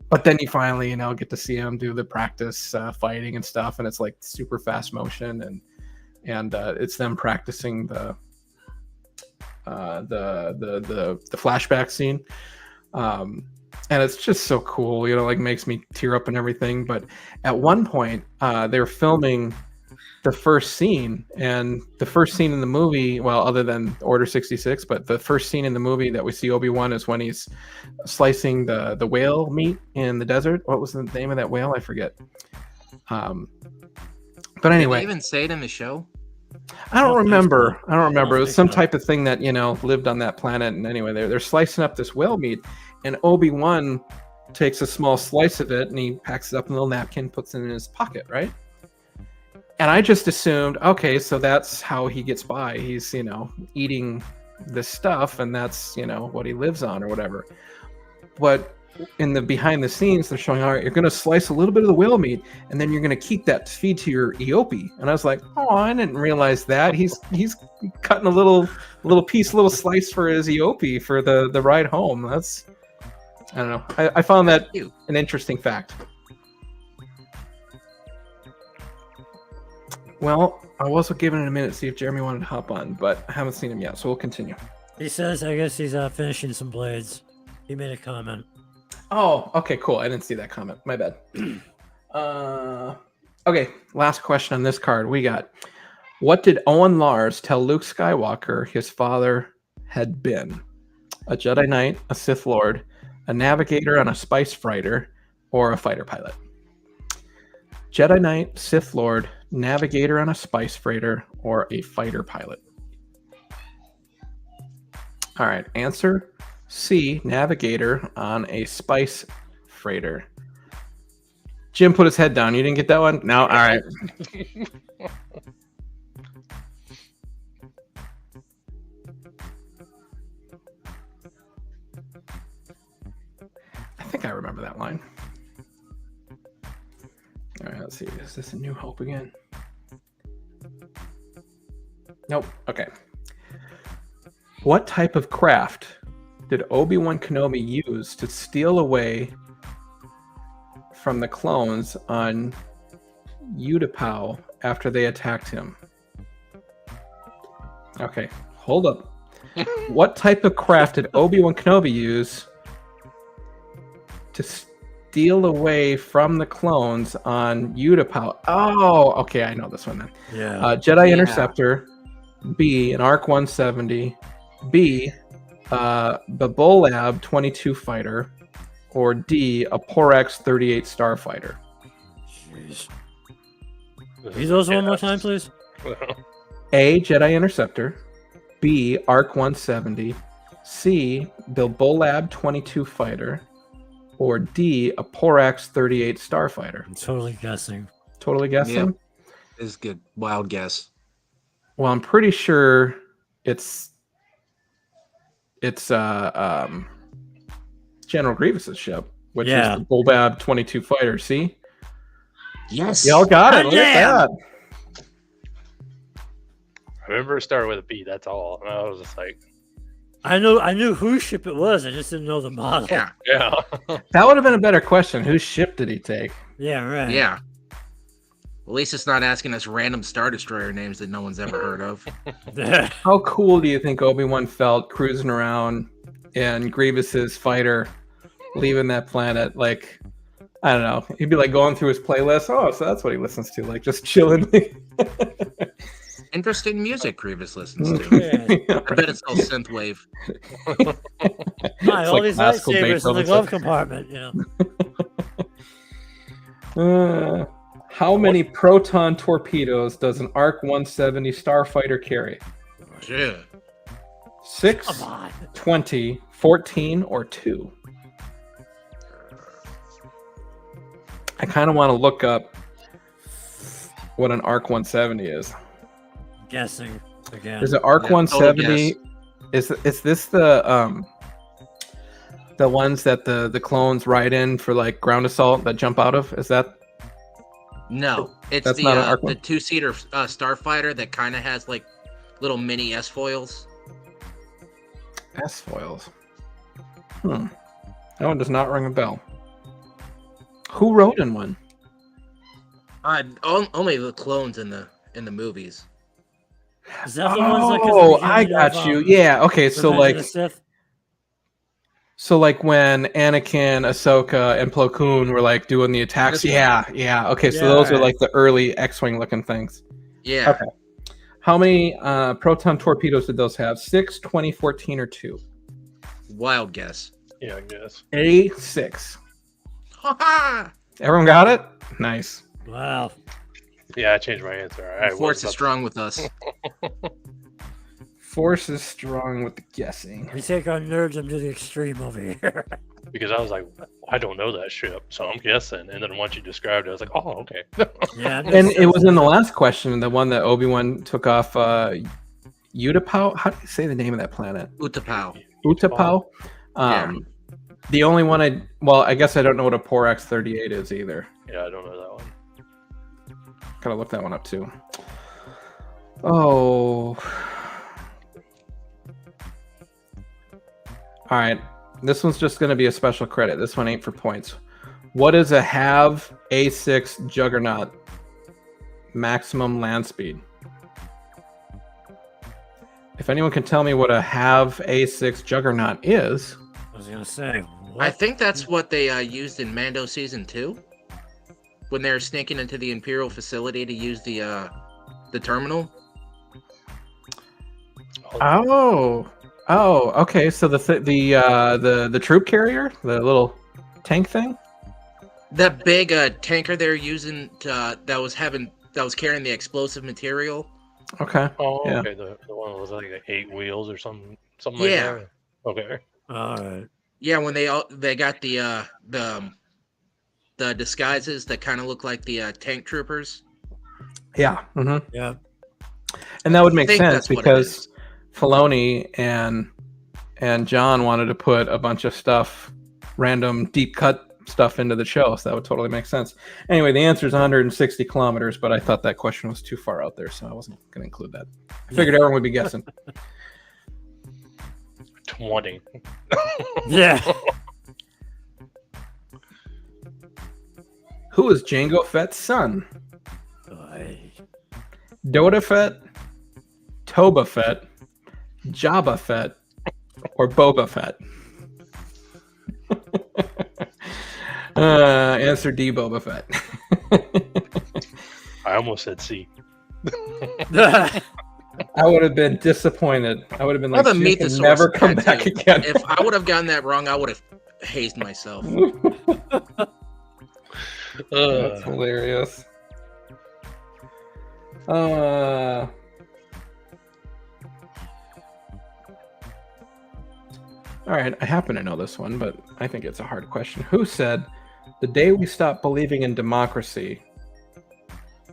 But then you finally, get to see them do the practice fighting and stuff, and it's like super fast motion, and it's them practicing the flashback scene, and it's just so cool. Like makes me tear up and everything. But at one point, they were filming the first scene, and the first scene in the movie, well, other than Order 66, but the first scene in the movie that we see Obi-Wan is when he's slicing the whale meat in the desert. What was the name of that whale? I forget. But anyway, Did they even say it in the show? I don't remember. It was some so. type of thing that lived on that planet. And anyway, they're slicing up this whale meat, and Obi-Wan takes a small slice of it and he packs it up in a little napkin, puts it in his pocket, right? And I just assumed, okay, so that's how he gets by. He's, eating this stuff, and that's, what he lives on or whatever. But in the behind the scenes, they're showing, all right, you're going to slice a little bit of the whale meat, and then you're going to keep that to feed to your Eopie. And I was like, oh, I didn't realize that. He's cutting a little slice for his Eopie for the ride home. That's, I don't know. I found that an interesting fact. Well, I was giving it a minute to see if Jeremy wanted to hop on, but I haven't seen him yet, so we'll continue. He says, I guess he's finishing some blades. He made a comment. Oh, okay, cool. I didn't see that comment. My bad. Okay, last question on this card. We got, what did Owen Lars tell Luke Skywalker his father had been? A Jedi Knight, a Sith Lord, a navigator on a spice freighter, or a fighter pilot? Jedi Knight, Sith Lord, navigator on a spice freighter, or a fighter pilot? All right, answer C, navigator on a spice freighter. Jim put his head down. You didn't get that one? No? All right. I think I remember that line. All right, let's see. Is this a New Hope again? Nope. Okay. What type of craft did Obi-Wan Kenobi use to steal away from the clones on Utapau after they attacked him? Okay, hold up. What type of craft did Obi-Wan Kenobi use to steal away from the clones on Utapau? Oh, okay, I know this one then. Yeah. Jedi Interceptor, B, an ARC 170, B, the Bolab 22 fighter, or D, a Porax 38 starfighter. Jeez. Read those one more time, please. A, Jedi Interceptor, B, ARC 170, C, the Bolab 22 fighter, or D, a Porax 38 starfighter. I'm totally guessing. Totally guessing? Yep. Is good. Wild guess. Well, I'm pretty sure it's General Grievous's ship, which is the Bolab 22 fighter. See? Yes. Y'all got it. Look at that. I remember it started with a B. That's all. And I was just like, I knew whose ship it was. I just didn't know the model. Yeah. yeah. That would have been a better question. Whose ship did he take? Yeah, right. Yeah. At least it's not asking us random Star Destroyer names that no one's ever heard of. How cool do you think Obi-Wan felt cruising around in Grievous's fighter, leaving that planet? Like, I don't know. He'd be like going through his playlist. Oh, so that's what he listens to, like just chilling. Interesting music Grievous listens to. Yeah. I bet it's all synthwave. All like these classical lightsabers in the Beethoven glove stuff. compartment. Yeah. How many proton torpedoes does an ARC 170 starfighter carry? Yeah. 6, Come on. 20, 14, or 2? I kind of want to look up what an ARC 170 is. Guessing again. There's an ARC Yeah, 170. Is this the The ones that the clones ride in for like ground assault that jump out of? Is that No, it's That's not an arc the one? 2-seater starfighter that kind of has like little mini S foils. S foils? That one does not ring a bell. Who rode in one? Only the clones in the movies. Is that the ones like? Oh, I got you. Yeah. Okay. So like, Sith? so like when Anakin, Ahsoka, and Plo Koon were like doing the attacks. This one. Yeah. Okay. So Yeah, those are alright. like the early X-wing looking things. Yeah. Okay. How many proton torpedoes did those have? 6, 20, 14, or 2? Wild guess. Yeah, I guess. A6. Ha ha! Everyone got it? Nice. Wow. Yeah, I changed my answer. All right. The what force was is up? strong with us. Force is strong with the guessing. We take our nerddom to the extreme over here. Because I was like, I don't know that ship, so I'm guessing. And then once you described it, I was like, oh, okay. Yeah. And it was in the last question, the one that Obi-Wan took off Utapau. How do you say the name of that planet? Utapau. Utapau. Yeah. The only one I guess I don't know what a Porax 38 is either. Yeah, I don't know that one. Gotta look that one up too. Oh. All right. This one's just going to be a special credit. This one ain't for points. What is a HAV A6 Juggernaut maximum land speed? If anyone can tell me what a HAV A6 Juggernaut is. I was gonna say. What? I think that's what they used in Mando season 2, when they were sneaking into the Imperial facility to use the terminal. Oh, okay. So the troop carrier, the little tank thing. That big tanker they're using that was carrying the explosive material. Okay. Oh, Yeah. okay. The one with like 8 wheels or something Yeah. like that. Okay. All right. Yeah, when they got the disguises that kind of look like the tank troopers. Yeah. hmm Yeah. And that would make think sense that's what it because is. Filoni and John wanted to put a bunch of stuff, random deep cut stuff into the show, so that would totally make sense. Anyway, the answer is 160 kilometers, but I thought that question was too far out there, so I wasn't going to include that. I figured everyone would be guessing. 20. Yeah. Who is Jango Fett's son? Aye. Dota Fett, Toba Fett, Jabba Fett, or Boba Fett? Answer D, Boba Fett. I almost said C. I would have been disappointed. I would have been Or like, the "You can Mythosaurus never come tattoo. back again." If I would have gotten that wrong, I would have hazed myself. That's hilarious. All right, I happen to know this one, but I think it's a hard question. Who said, "The day we stop believing in democracy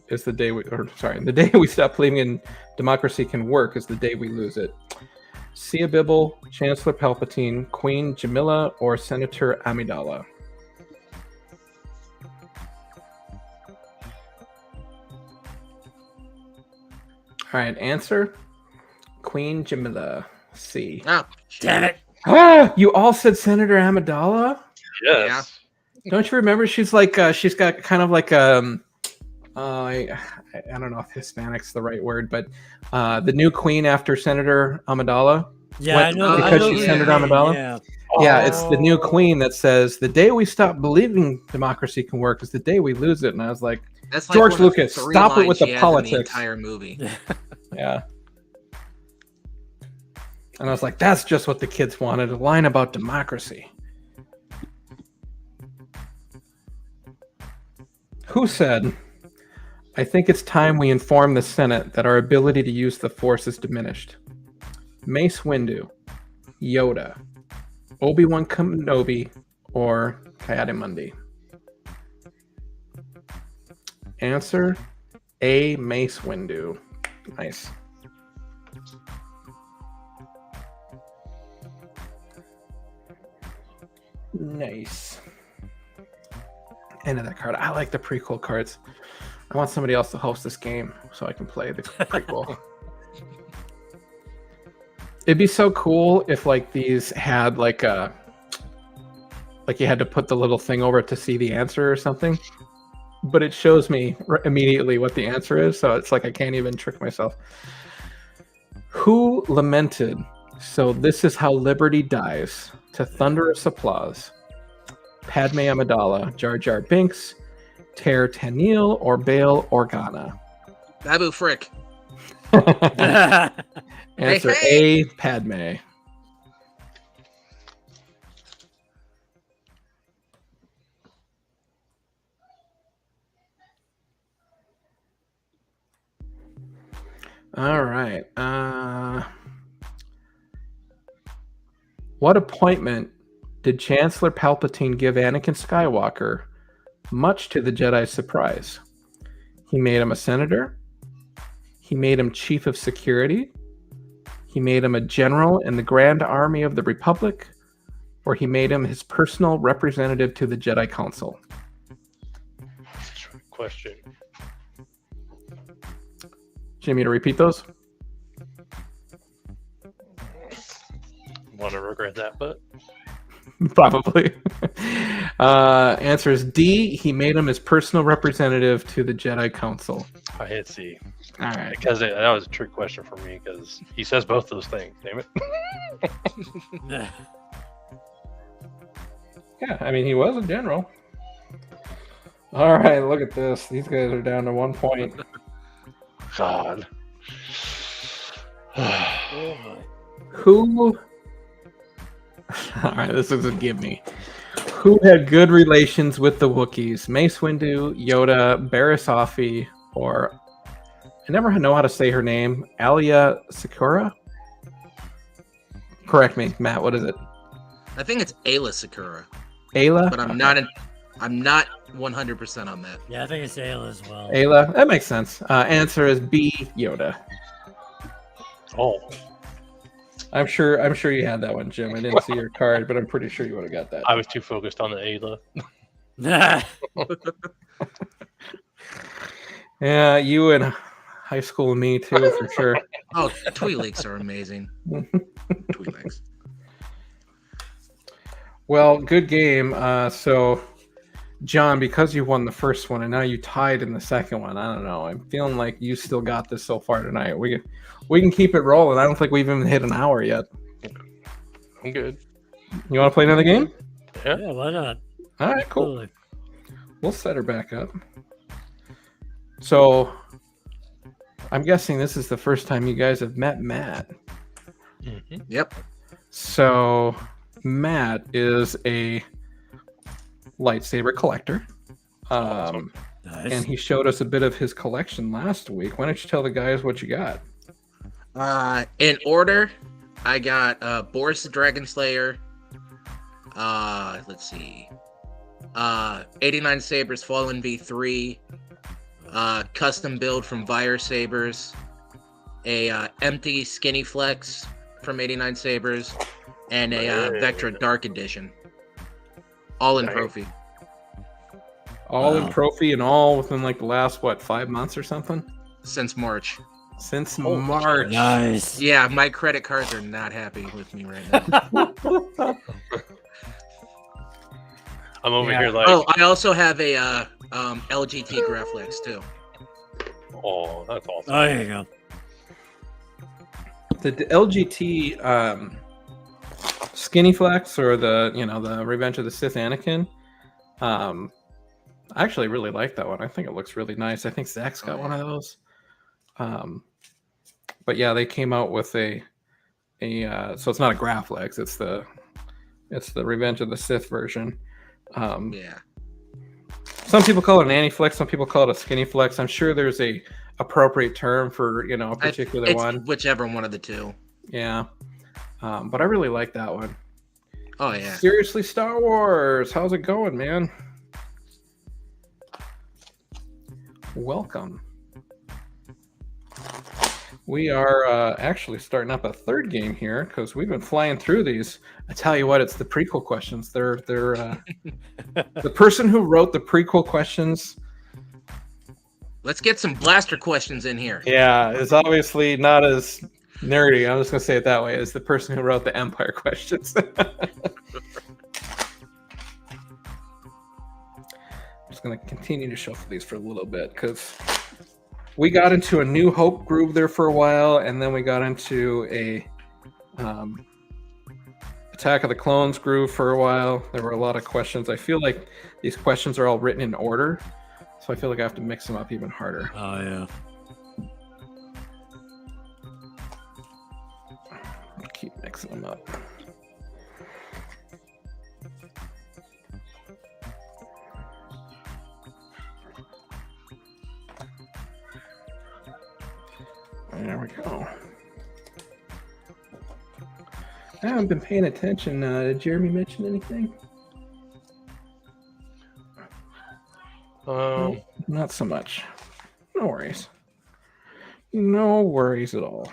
is the day the day we stop believing in democracy can work is the day we lose it"? Sia Bibble, Chancellor Palpatine, Queen Jamila, or Senator Amidala? All right, answer Queen Jamila. C. Oh, Damn it. Ah, you all said Senator Amidala? Yes. Don't you remember? She's like, she's got kind of like I don't know if Hispanic's the right word, but the new queen after Senator Amidala. Yeah, What- I know. because I know she's the Senator name, Amidala? Yeah. Yeah, it's the new queen that says the day we stop believing democracy can work is the day we lose it. And I was like, that's like George one of Lucas, 3 stop it lines with she the has in politics. entire movie. yeah. And I was like, that's just what the kids wanted, a line about democracy. Who said, "I think it's time we inform the Senate that our ability to use the Force is diminished"? Mace Windu, Yoda, Obi-Wan Kenobi, or Ki-Adi-Mundi? Answer A, Mace Windu. Nice. Nice. End of that card. I like the prequel cards. I want somebody else to host this game so I can play the prequel. It'd be so cool if like these had like a you had to put the little thing over it to see the answer or something. But it shows me immediately what the answer is, so it's like I can't even trick myself. Who lamented, "So this is how liberty dies," to thunderous applause? Padme Amidala, Jar Jar Binks, Ter Tanil, or Bail Organa? Babu Frick. Answer Hey. A, Padme. All right. What appointment did Chancellor Palpatine give Anakin Skywalker, much to the Jedi's surprise? He made him a senator. He made him chief of security. He made him a general in the Grand Army of the Republic. Or he made him his personal representative to the Jedi Council. Trick question. Jimmy, to repeat those? Want to regret that, but Probably. Answer is D. He made him his personal representative to the Jedi Council. I hit C. All right. Because that was a trick question for me because he says both those things. Damn it. Yeah, I mean, he was a general. All right, look at this. These guys are down to 1 point. God. Oh my. Who? All right, this is a give me. Who had good relations with the Wookiees? Mace Windu, Yoda, Barriss Offee, or I never know how to say her name. Alia Sakura? Correct me, Matt. What is it? I think it's Ayla Sakura, Ayla? but I'm Okay. not 100% on that. Yeah, I think it's Ayla as well. Ayla. That makes sense. Answer is B. Yoda. Oh, I'm sure you had that one, Jim. I didn't see your card, but I'm pretty sure you would have got that. I was too focused on the Ayla. Yeah, you in high school and me too, for sure. Oh, Twi'leks are amazing. Twi'leks. Well, good game. So, John, because you won the first one and now you tied in the second one, I don't know. I'm feeling like you still got this so far tonight. We can keep it rolling. I don't think we've even hit an hour yet. I'm good. You want to play another game? Yeah, why not? All right, cool. Totally. We'll set her back up. So, I'm guessing this is the first time you guys have met Matt. Mm-hmm. Yep. So, Matt is a lightsaber collector. Awesome. Nice. And he showed us a bit of his collection last week. Why don't you tell the guys what you got? In order, I got Boris the Dragon Slayer. Let's see. 89 Sabers Fallen V3. Custom build from Vire Sabers. A empty Skinny Flex from 89 Sabers. And a Vectra Dark Edition. All in Nice. trophy. All in Wow. trophy and all within like the last, 5 months or something? Since March. Since Oh, March. Nice. Yeah, my credit cards are not happy with me right now. I'm over Yeah. here like, Oh, I also have a LGT Graflex too. oh, that's awesome. Oh, there you go. The LGT Skinny Flex or the Revenge of the Sith Anakin. I actually really like that one. I think it looks really nice. I think Zach's got one of those. But yeah, they came out with a so it's not a Graflex, it's the Revenge of the Sith version. Yeah. Some people call it an Anti-Flex, some people call it a Skinny Flex. I'm sure there's a appropriate term for a particular It's one. whichever one of the two. Yeah. But I really like that one. Oh yeah. Seriously, Star Wars, how's it going, man? Welcome. We are actually starting up a third game here because we've been flying through these. I tell you what, it's the prequel questions. They're the person who wrote the prequel questions. Let's get some blaster questions in here. Yeah, is obviously not as nerdy. I'm just gonna say it that way. As the person who wrote the Empire questions. I'm just gonna continue to shuffle these for a little bit because we got into a New Hope groove there for a while, and then we got into a Attack of the Clones groove for a while. There were a lot of questions. I feel like these questions are all written in order, so I feel like I have to mix them up even harder. Oh yeah. Keep mixing them up. There we go. I haven't been paying attention. Did Jeremy mention anything? Not so much. No worries. No worries at all.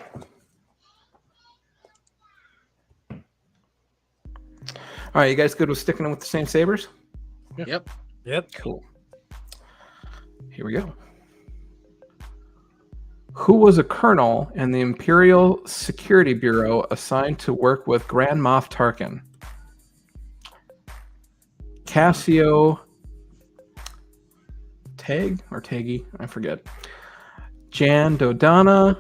All right, you guys good with sticking with the same sabers? Yep. Yep. Cool. Here we go. Who was a colonel in the Imperial Security Bureau assigned to work with Grand Moff Tarkin? Cassio Tag or Taggy? I forget. Jan Dodonna,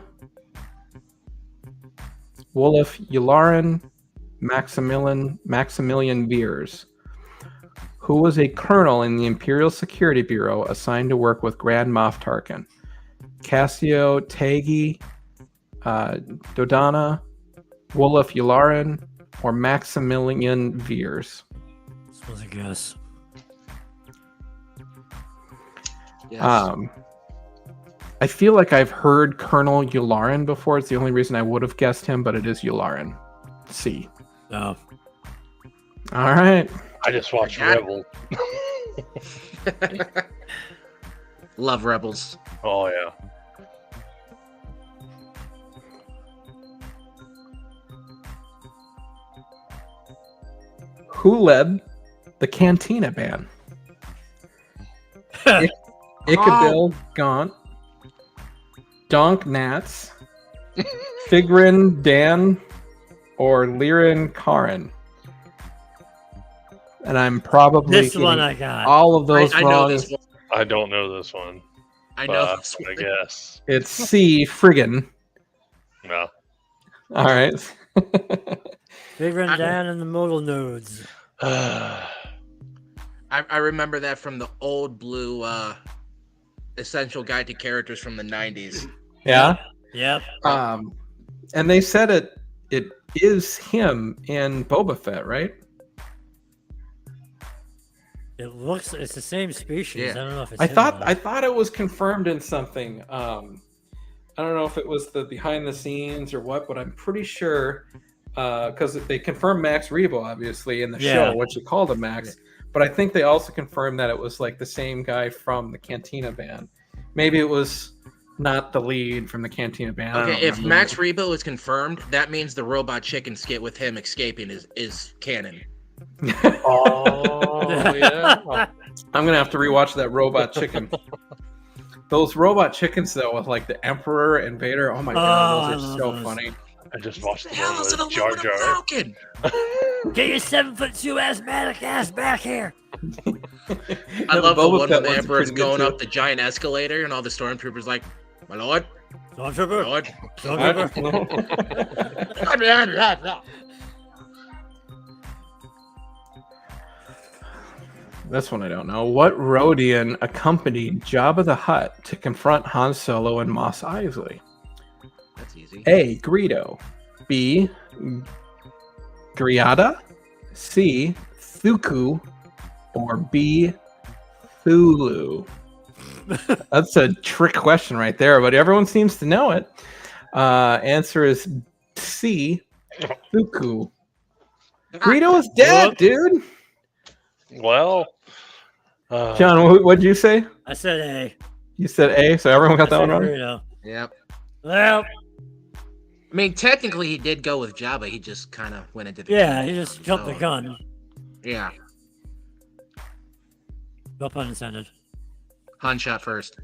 Wolof Yularen, Maximilian Veers. Who was a colonel in the Imperial Security Bureau assigned to work with Grand Moff Tarkin? Cassio Taggy, Dodonna, Wolof Yularen, or Maximilian Veers? This was a guess. Yes. I feel like I've heard Colonel Yularen before. It's the only reason I would have guessed him, but it is Yularen. C. No. All right. I just watched I got Rebel. Love Rebels. Oh yeah. Who led the Cantina Band? Ichabel Gaunt, Donk Nats, Figrin Dan, or Lirin Karin? And I'm probably This one getting I got. all of those I know wrong. this one. I don't know this one. I know but this I one. guess. It's C. Friggin. No. All right. Figuring down in the modal nodes. I remember that from the old blue essential guide to characters from the 90s. Yeah. Yep. And they said it is him in Boba Fett, right? It's the same species. Yeah. I don't know if it's I him, thought though. it was confirmed in something. I don't know if it was the behind the scenes or what, but I'm pretty sure because they confirmed Max Rebo obviously in the show, which you called him Max. But I think they also confirmed that it was like the same guy from the Cantina Band. Maybe it was not the lead from the Cantina Band. I Okay, don't if remember. Max Rebo is confirmed, that means the Robot Chicken skit with him escaping is canon. Oh yeah. I'm gonna have to rewatch that Robot Chicken. Those Robot Chickens though, with like the Emperor and Vader. Oh my god, Oh, those I are love so those. funny. I just watched the Hell one is an with Jar aluminum Jar. Falcon? Get your 7'2" asthmatic ass back here. I love the Boba one Fett where the one's Emperor's pretty good, going too. up the giant escalator and all the stormtroopers like, my lord, my Stormtrooper. lord. Stormtrooper. This one I don't know. What Rhodian accompanied Jabba the Hutt to confront Han Solo and Mos Eisley? That's easy. A. Greedo. B. Griada. C. Thuku. Or B. Thulu. That's a trick question right there, but everyone seems to know it. Answer is C. Thuku. Greedo is dead, dude. Well, John, what'd you say? I said A. You said A, so everyone got that I one said wrong? Greedo. Yep. Well, I mean, technically, he did go with Jabba. He just kind of went into the Yeah, he just jumped the So- gun. yeah. No pun intended. Han shot first.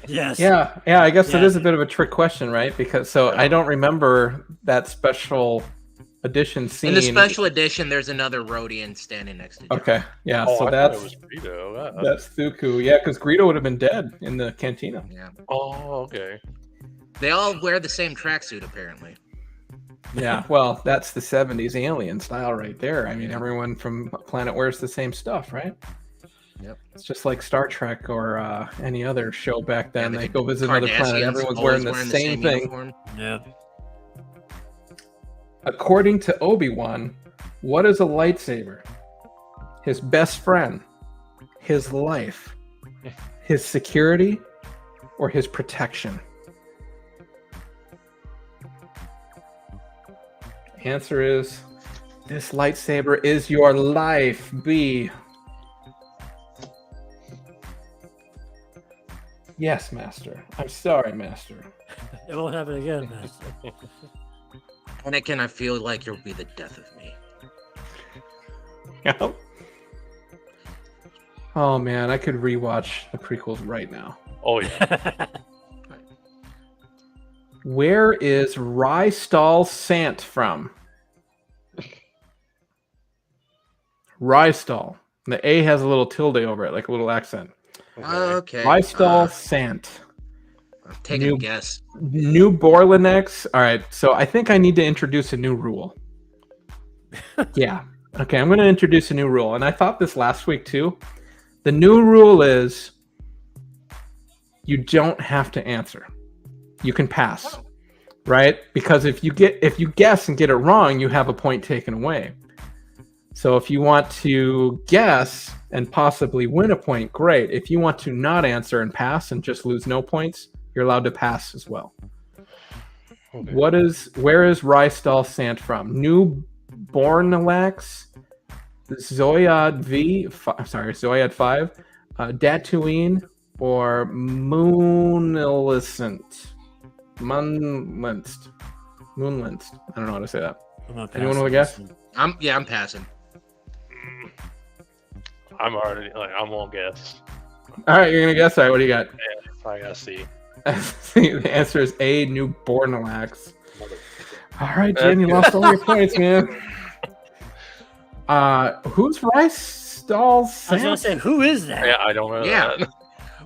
Yes. Yeah, I guess it Yeah. is a bit of a trick question, right? Because I don't remember that special edition scene. In the special edition, there's another Rodian standing next to Jabba. Okay, yeah, Oh, so I thought that's it was Greedo. that's Thuku. Yeah, because Greedo would have been dead in the cantina. Yeah. Oh, okay. They all wear the same tracksuit, apparently. Yeah, well, that's the 70s alien style right there. I mean, everyone from a planet wears the same stuff, right? Yep. It's just like Star Trek or any other show back then. Yeah, they the go visit another planet. Cardassians Everyone's always wearing the same thing. uniform. Yeah. According to Obi-Wan, what is a lightsaber? His best friend, his life, his security, or his protection? Answer is, this lightsaber is your life, B. Yes, Master. I'm sorry, Master. It won't happen again, man. Anakin, I feel like you'll be the death of me. Yep. Oh man, I could rewatch the prequels right now. Oh yeah. Where is Rystal Sant from? Rystal. The A has a little tilde over it, like a little accent. Okay. Rystal Sant. Take a New- guess. New Borlanex. All right, so I think I need to introduce a new rule. Yeah. Okay, I'm going to introduce a new rule, and I thought this last week too. The new rule is you don't have to answer. You can pass, right? Because if you guess and get it wrong, you have a point taken away. So if you want to guess and possibly win a point, great. If you want to not answer and pass and just lose no points, you're allowed to pass as well. Okay. Where is Rystal Sant from? New Bornalax, Zoyad Zoyad 5, Datuine, or Moonlinst? Moonlinst. I don't know how to say that. I'm gonna Anyone pass wanna on guess? this one. I'm passing. I'm already like I won't guess. All right, you're gonna guess. All right, what do you got? I gotta see. The answer is A. New Bornalax. All right, Jim, you lost all your points, man. Who's Rystal I was gonna Sant? say, who is that? Yeah, I don't know. Yeah. That.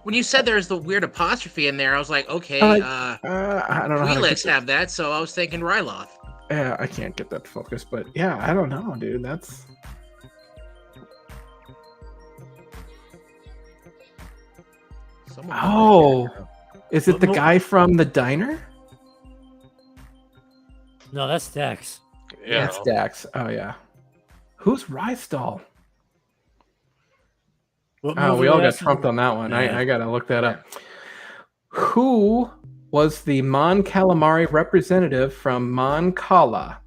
When you said there's the weird apostrophe in there, I was like, okay, I don't know. How to Twi'leks get have that, so I was thinking Ryloth. Yeah, I can't get that focus, but yeah, I don't know, dude. That's Someone Oh. Is it the Well- guy from the diner? No, that's Dex. Yeah. That's Dax. Oh yeah. Who's Rystal? What Oh, movie we all are got asking? trumped on that one. Yeah. I gotta look that up. Who was the Mon Calamari representative from Mon Cala?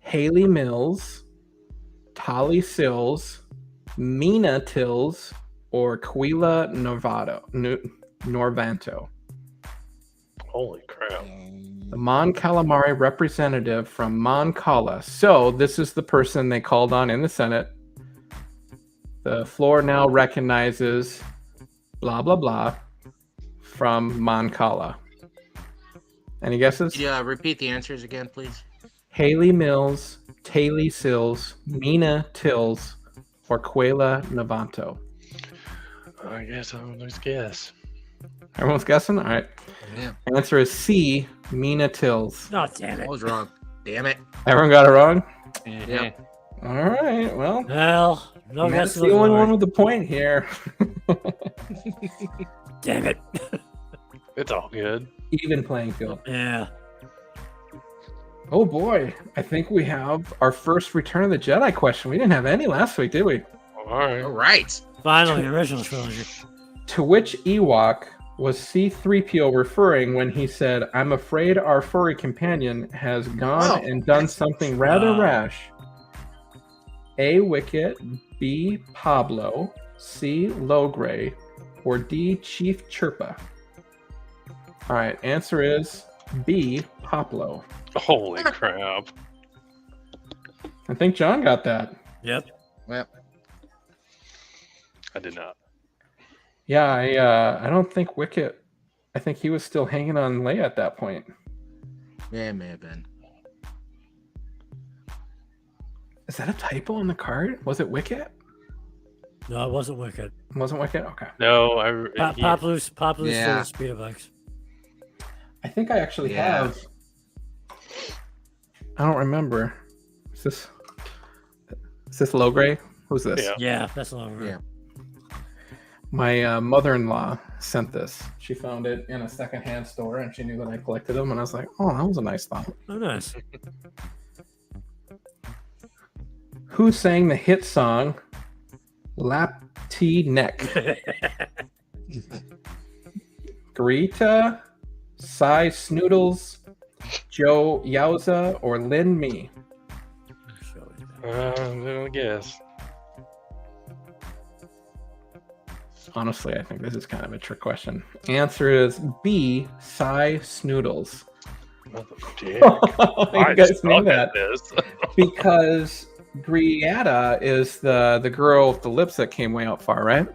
Haley Mills, Tolly Sills, Mina Tills, or Quila Norvanto? Holy crap. The Mon Calamari representative from Mon Cala. So this is the person they called on in the Senate. The floor now recognizes blah blah blah from Mon Cala. Any guesses? Yeah, repeat the answers again, please. Haley Mills, Taylor Sills, Mina Tills, or Quela Navanto. I guess I'll just guess. Everyone's guessing? All right. Yeah, Answer is C, Mina Tills. Oh, damn I it. was wrong. Damn it. Everyone got it wrong? Yeah. All right. Well, Well, no Matt's guess the only one with the point here. Damn it. It's all good. Even playing field. Yeah. Oh boy, I think we have our first Return of the Jedi question. We didn't have any last week, did we? All right. All right. Finally, original trilogy. To which Ewok was C-3PO referring when he said, "I'm afraid our furry companion has gone Oh, and done that's- something rather Wow. rash"? A. Wicket, B. Pablo, C. Logray, or D. Chief Chirpa? All right, answer is B. Poplo. Holy crap! I think John got that. Yep. Well, I did not. Yeah, I don't think Wicket. I think he was still hanging on Leia at that point. yeah, it may have been. Is that a typo on the card? Was it Wicket? No, it wasn't Wicked. It wasn't Wicket? Okay. No, Poplo's Yeah. still speeder bikes. I think I actually Yeah. have. I don't remember. Is this Logray? Who's this? Yeah. Yeah, that's a long road. Yeah. My mother-in-law sent this. She found it in a secondhand store, and she knew that I collected them. And I was like, "Oh, that was a nice thought." Oh, nice. Who sang the hit song "Lap T Neck"? Greta, Cy Snoodles, Joe Yowza, or Lin Me? I'm gonna guess. Honestly, I think this is kind of a trick question. Answer is B. Cy Snoodles. What the dick? You guys suck knew at that this. because Brietta is the girl with the lips that came way out far, right?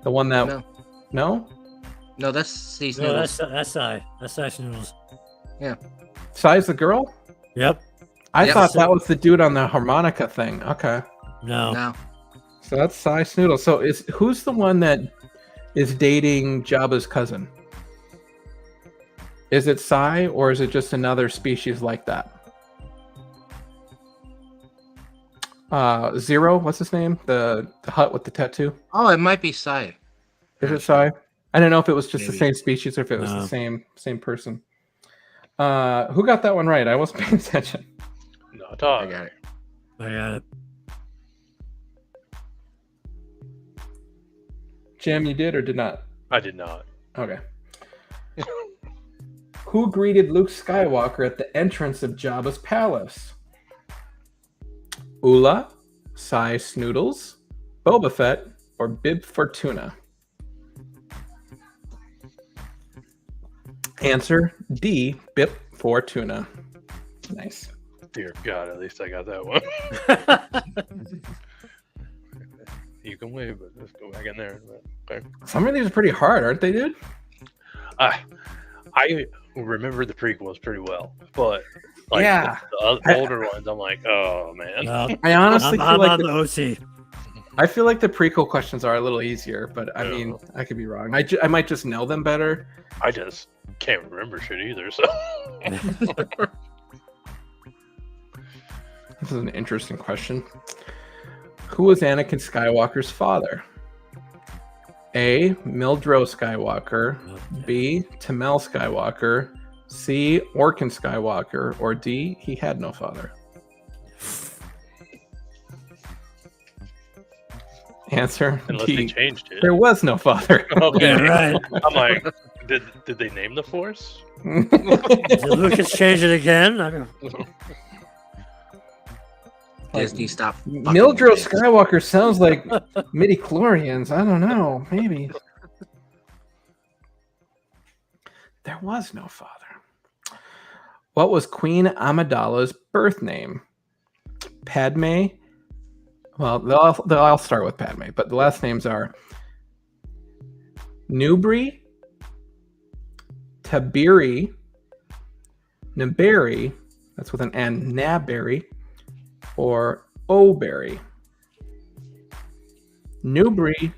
The one that No. no, That's C. No, Snoodles. that's Sai. That's Sai Snoodles. Cy's the girl. Yep. I Yep. thought that was the dude on the harmonica thing. Okay, No. No. so that's Cy Snoodles. So who's the one that is dating Jabba's cousin? Is it Cy or is it just another species like that? Zero, what's his name? The hut with the tattoo. Oh, it might be Sai. Is it Cy? I don't know if it was just the Maybe. same species or if it was No. the same person. Who got that one right? I wasn't paying attention. No, I dog. got it. I got it. Jim, you did or did not? I did not. Okay. Who greeted Luke Skywalker at the entrance of Jabba's palace? Ula, Cy Snoodles, Boba Fett, or Bib Fortuna? Answer D. Bib Fortuna. Nice. Dear God, at least I got that one. You can wave, but let's go back in there. Okay. Some of these are pretty hard, aren't they, dude? I remember the prequels pretty well, but like Yeah. the older ones, I'm like, oh man. No, I honestly I'm feel like on the OC. I feel like the prequel questions are a little easier, but I Yeah. mean, I could be wrong. I might just know them better. I just can't remember shit either. So This is an interesting question. Who was Anakin Skywalker's father? A. Mildro Skywalker, B. Tamel Skywalker, C. Orkin Skywalker, or D. He had no father. Answer unless D. they changed it. There was no father. Okay. Yeah, right. I'm like, did they name the Force? Did Lucas change it again? I don't know. Disney, stop. fucking Mildro with me. Skywalker sounds like midi-chlorians. I don't know. Maybe. There was no father. What was Queen Amidala's birth name? Padme. Well, they'll all start with Padme, but the last names are Nubri, Tabiri, Naberi, that's with an N, Naberi, or Oberry. Newbury,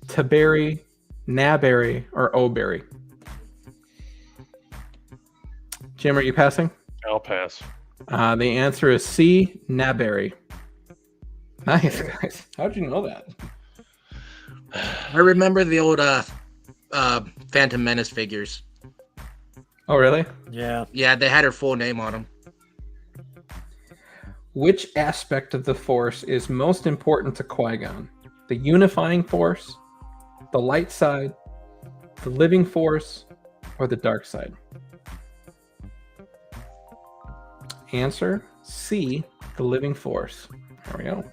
Taberry, Naberry, or Oberry. Jim, are you passing? I'll pass. The answer is C, Naberry. Nice, guys. How'd you know that? I remember the old Phantom Menace figures. Oh, really? Yeah. Yeah, they had her full name on them. Which aspect of the Force is most important to Qui-Gon? The unifying force, the light side, the living force, or the dark side? Answer C, the living force. There we go.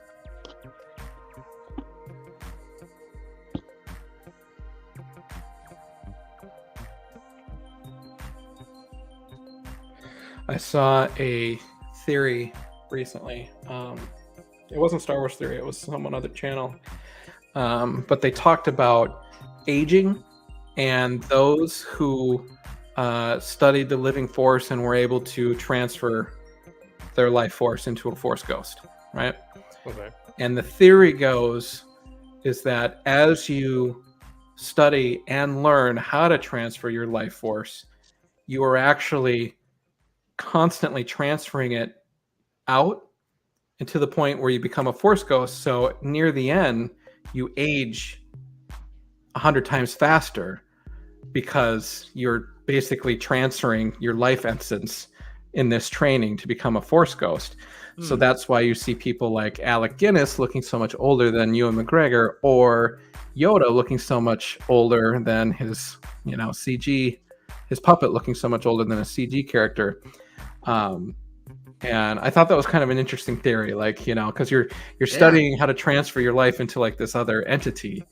I saw a theory recently. It wasn't Star Wars Theory, it was some other channel. But they talked about aging and those who studied the living force and were able to transfer their life force into a force ghost, right? Okay. And the theory goes is that as you study and learn how to transfer your life force, you are actually constantly transferring it out and to the point where you become a force ghost. So near the end, you age 100 times faster because you're basically transferring your life essence in this training to become a force ghost. So that's why you see people like Alec Guinness looking so much older than Ewan McGregor, or Yoda looking so much older than his, CG, his puppet looking so much older than a CG character. And I thought that was kind of an interesting theory, like, because you're studying how to transfer your life into like this other entity.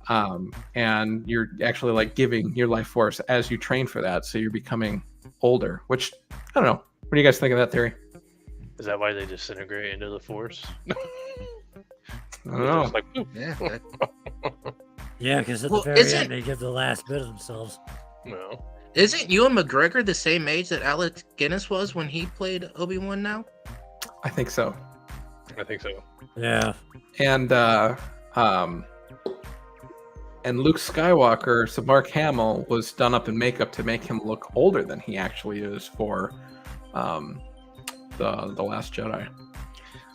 And you're actually like giving your life force as you train for that. So you're becoming older, which I don't know. What do you guys think of that theory? Is that why they disintegrate into the force? I don't know. Just like, "Ooh." Yeah. Yeah, because at Well, the very isn't- end, they give the last bit of themselves. No. Isn't Ewan McGregor the same age that Alec Guinness was when he played Obi-Wan now? I think so. I think so. Yeah. And Luke Skywalker, so Mark Hamill was done up in makeup to make him look older than he actually is for the Last Jedi,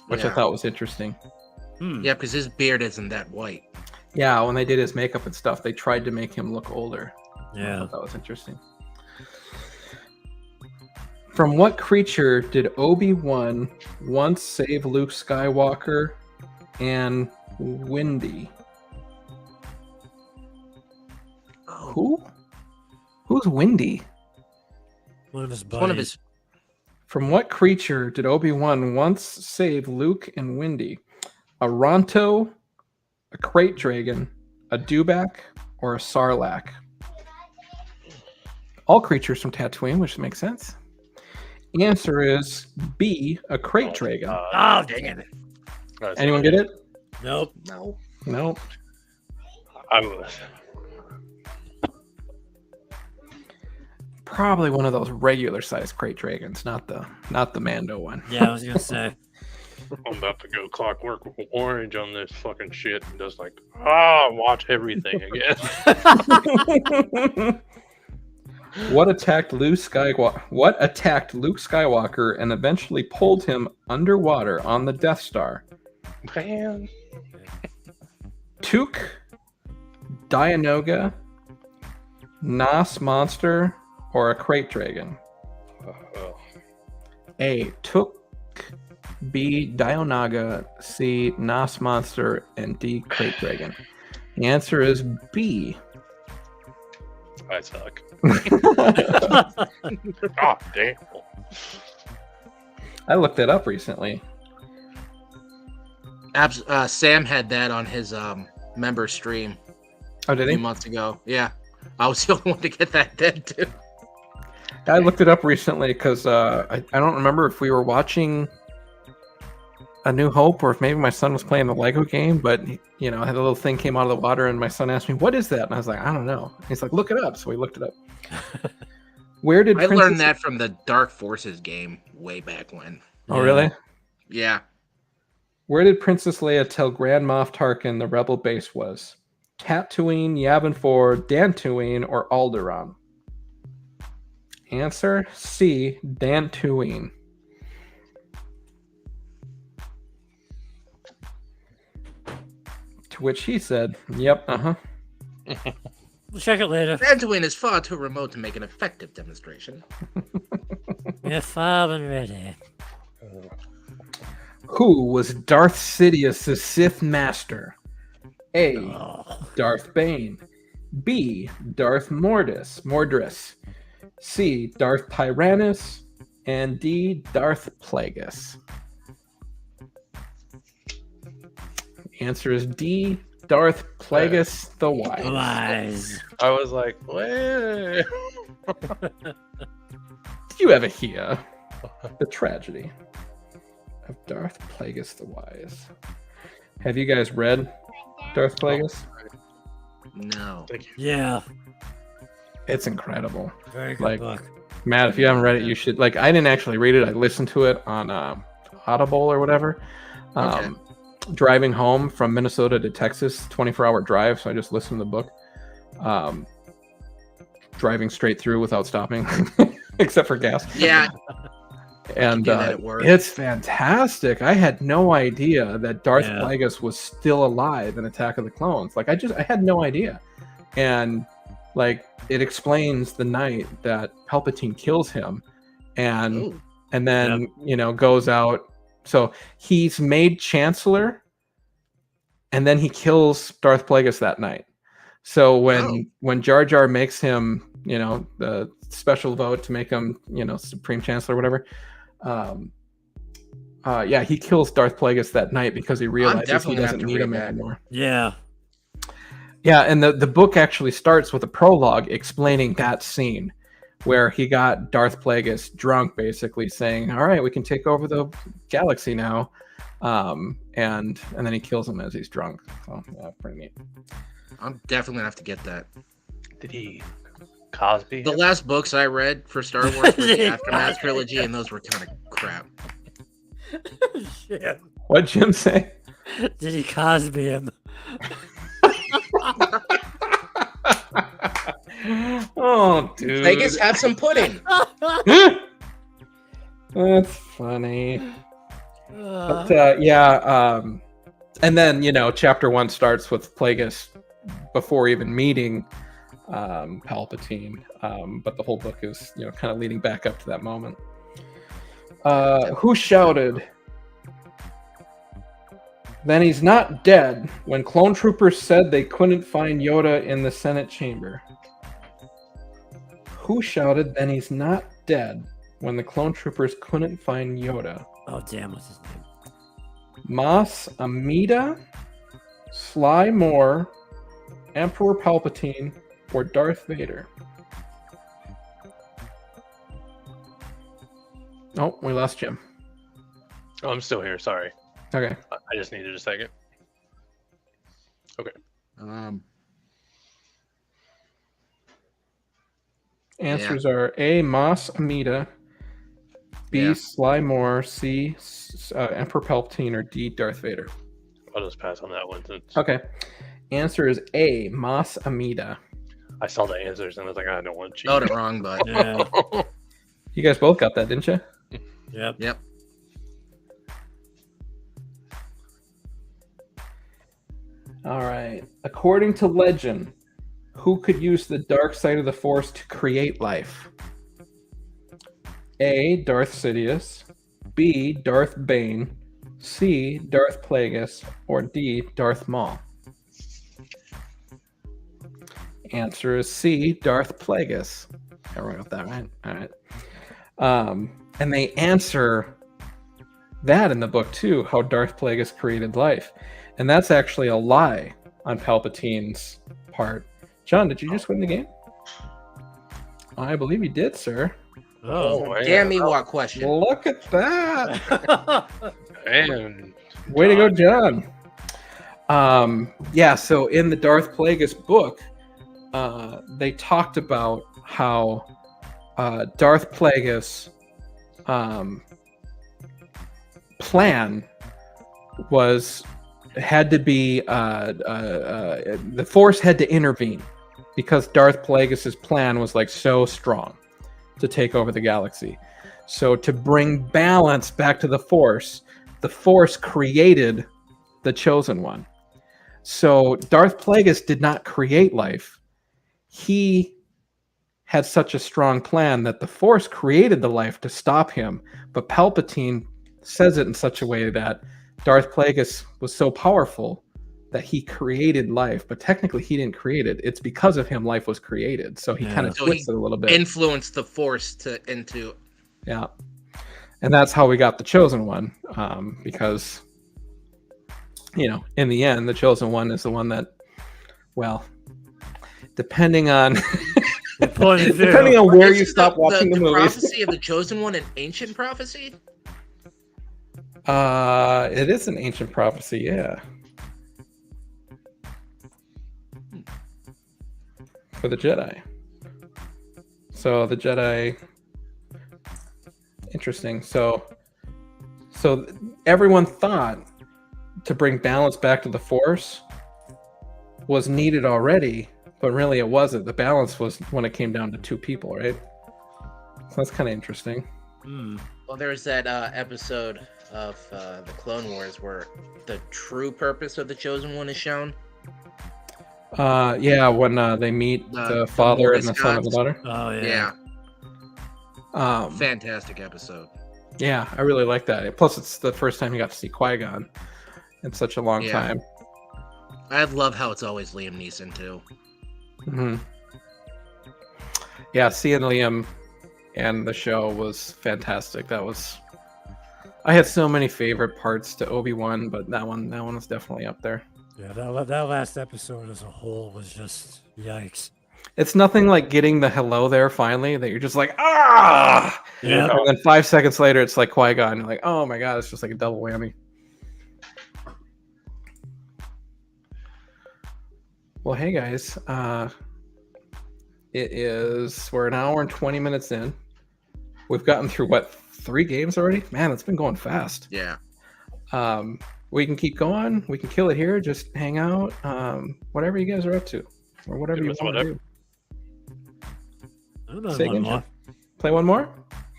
which I Yeah. thought was interesting. Yeah, because his beard isn't that white. Yeah, when they did his makeup and stuff, they tried to make him look older. I Yeah. thought that was interesting. From what creature did Obi-Wan once save Luke Skywalker and Wendy? Who? Who's Wendy? One of his It's buddies. one of his. From what creature did Obi-Wan once save Luke and Wendy? A Ronto, a Crate Dragon, a Dewback, or a Sarlacc? All creatures from Tatooine, which makes sense. The answer is B, a Crate Dragon. Oh, dang it. Anyone get it? Nope. No. No. I was. Probably one of those regular sized Crate Dragons, not the Mando one. Yeah, I was going to say. I'm about to go Clockwork Orange on this fucking shit and just like, watch everything again. What attacked Luke Skywalker and eventually pulled him underwater on the Death Star? Man. Took, Dianoga, Nos Monster, or a Crate Dragon? Oh. A. Took, B. Dianoga, C. Nos Monster, and D. Crate Dragon. The answer is B. I suck. Damn. I looked it up recently. Sam had that on his member stream Oh, a did few he? months ago. Yeah, I was the only one to get that dead too. I looked it up recently because I don't remember if we were watching A New Hope or if maybe my son was playing the Lego game, but I had a little thing came out of the water and my son asked me, "What is that?" And I was like, "I don't know." He's like, "Look it up." So we looked it up. Where did I Princess... learned that from the Dark Forces game way back when. Oh, really? Yeah, Where did Princess Leia tell Grand Moff Tarkin the rebel base was? Tatooine, Yavin 4, Dantooine, or Alderaan? Answer C, Dantooine. To which he said, "Yep, We'll check it later. Dantooine is far too remote to make an effective demonstration. We're far and ready. Who was Darth Sidious's Sith Master? A. Oh, Darth Bane. B. Darth Mordris. C. Darth Tyrannus. And D. Darth Plagueis. The answer is D. Darth Plagueis the Wise. wise. I was like, wait. You have a here. The Tragedy of Darth Plagueis the Wise. Have you guys read Darth Plagueis? No. Thank you. Yeah, It's incredible. very good Like, book. Matt, if you haven't read it, you should. Like, I didn't actually read it. I listened to it on Audible or whatever. Okay. Driving home from Minnesota to Texas, 24-hour drive. So I just listened to the book. Driving straight through without stopping, except for gas. Yeah. And do that at work. it's fantastic. I had no idea that Darth Yeah. Plagueis was still alive in Attack of the Clones. Like, I had no idea. And like, it explains the night that Palpatine kills him, and Ooh. then goes out. So he's made Chancellor, and then he kills Darth Plagueis that night. So when Jar Jar makes him, the special vote to make him, Supreme Chancellor or whatever, he kills Darth Plagueis that night because he realizes he definitely gonna have doesn't to need him read that. anymore. Yeah, Yeah, and the book actually starts with a prologue explaining that scene where he got Darth Plagueis drunk, basically saying, "All right, we can take over the galaxy now," and then he kills him as he's drunk. So yeah, pretty neat. I'm definitely gonna have to get that. Did he Cosby? The last books I read for Star Wars was the Aftermath trilogy, and those were kind of crap. shit. What'd Jim say? Did he Cosby him? Oh, dude. Vegas, have some pudding. That's funny. Uh, But and then chapter 1 starts with Plagueis before even meeting Palpatine, but the whole book is kind of leading back up to that moment. Who shouted, "Then he's not dead," when clone troopers said they couldn't find Yoda in the Senate chamber? Who shouted, "Then he's not dead," when the clone troopers couldn't find Yoda? oh damn, what's his name? Mas Amida, Sly Moore, Emperor Palpatine, or Darth Vader? Oh, we lost Jim. Oh, I'm still here. Sorry. Okay. I just needed a second. Answers are A, Mas Amida, B, Yeah. Sly Moore, C, Emperor Palpatine, or D, Darth Vader. I'll just pass on that one since Okay. Answer is A, Mas Amida. I saw the answers and I was like, I don't want to cheat. Spelled it wrong, but Yeah, You guys both got that, didn't you? yep. yep. All right. According to legend, who could use the dark side of the Force to create life? A, Darth Sidious, B, Darth Bane, C, Darth Plagueis, or D, Darth Maul? Answer is C, Darth Plagueis. Everyone got that right? All right. And they answer that in the book too, how Darth Plagueis created life. And that's actually a lie on Palpatine's part. John, did you just win the game? I believe you did, sir. Oh, man. Damn Ewok question. Look at that. And Way to go, John. Yeah, so in the Darth Plagueis book, they talked about how Darth Plagueis plan had to be the Force had to intervene because Darth Plagueis's plan was like so strong to take over the galaxy. So to bring balance back to the Force created the Chosen One. So Darth Plagueis did not create life. He had such a strong plan that the Force created the life to stop him. But Palpatine says it in such a way that Darth Plagueis was so powerful that he created life, but technically he didn't create it. It's because of him life was created. So he kind of So twists it a little bit. Influenced the Force into. Yeah. And that's how we got the Chosen One. Because, in the end, the Chosen One is the one that, well, depending on point of view. Depending on where you Isn't stop watching the movies. prophecy of the chosen one an ancient prophecy? It is an ancient prophecy, yeah. For the Jedi. So the Jedi. Interesting. So everyone thought to bring balance back to the Force was needed already, but really it wasn't. The balance was when it came down to two people, right? So that's kind of interesting. Well, there's that episode of the Clone Wars where the true purpose of the chosen one is shown. Yeah, when they meet the father and the son of the daughter. Oh yeah. Fantastic episode. Yeah, I really like that. Plus, it's the first time you got to see Qui-Gon in such a long time. I love how it's always Liam Neeson too. Mm-hmm. Yeah, seeing Liam and the show was fantastic. I had so many favorite parts to Obi-Wan, but that one was definitely up there. Yeah, that last episode as a whole was just yikes. It's nothing like getting the hello there finally that you're just like, ah! Yeah. And then 5 seconds later, it's like Qui-Gon. You're like, oh my god, it's just like a double whammy. Well, hey guys, we're an hour and 20 minutes in. We've gotten through, 3 games already? Man, it's been going fast. Yeah. We can keep going. We can kill it here. Just hang out. Whatever you guys are up to. Or whatever you want to do. I don't know, Say one again, more. Play one more?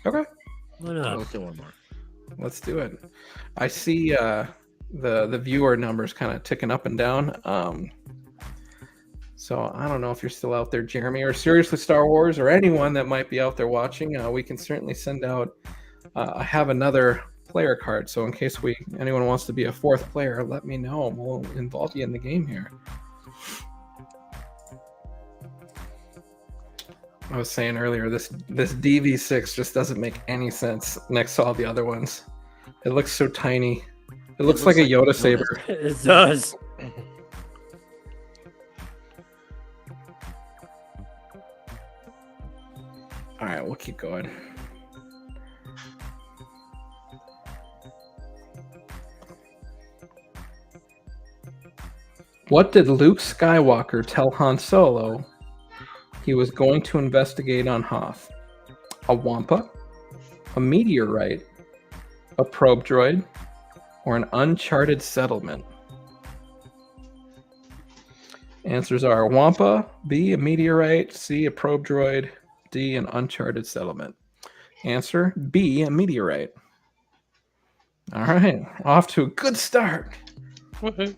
Okay. Why not? Let's do one more. Let's do it. I see the viewer numbers kind of ticking up and down. So I don't know if you're still out there, Jeremy, or Seriously Star Wars, or anyone that might be out there watching. We can certainly send out. I have another player card, so in case anyone wants to be a 4th player, let me know. We'll involve you in the game here. I was saying earlier, this DV6 just doesn't make any sense next to all the other ones. It looks so tiny. It looks like a Yoda saber. It does. All right, we'll keep going. What did Luke Skywalker tell Han Solo he was going to investigate on Hoth? A Wampa, a meteorite, a probe droid, or an uncharted settlement? Answers are Wampa, B, a meteorite, C, a probe droid, D, an uncharted settlement. Answer B, a meteorite. All right, off to a good start. Woohoo.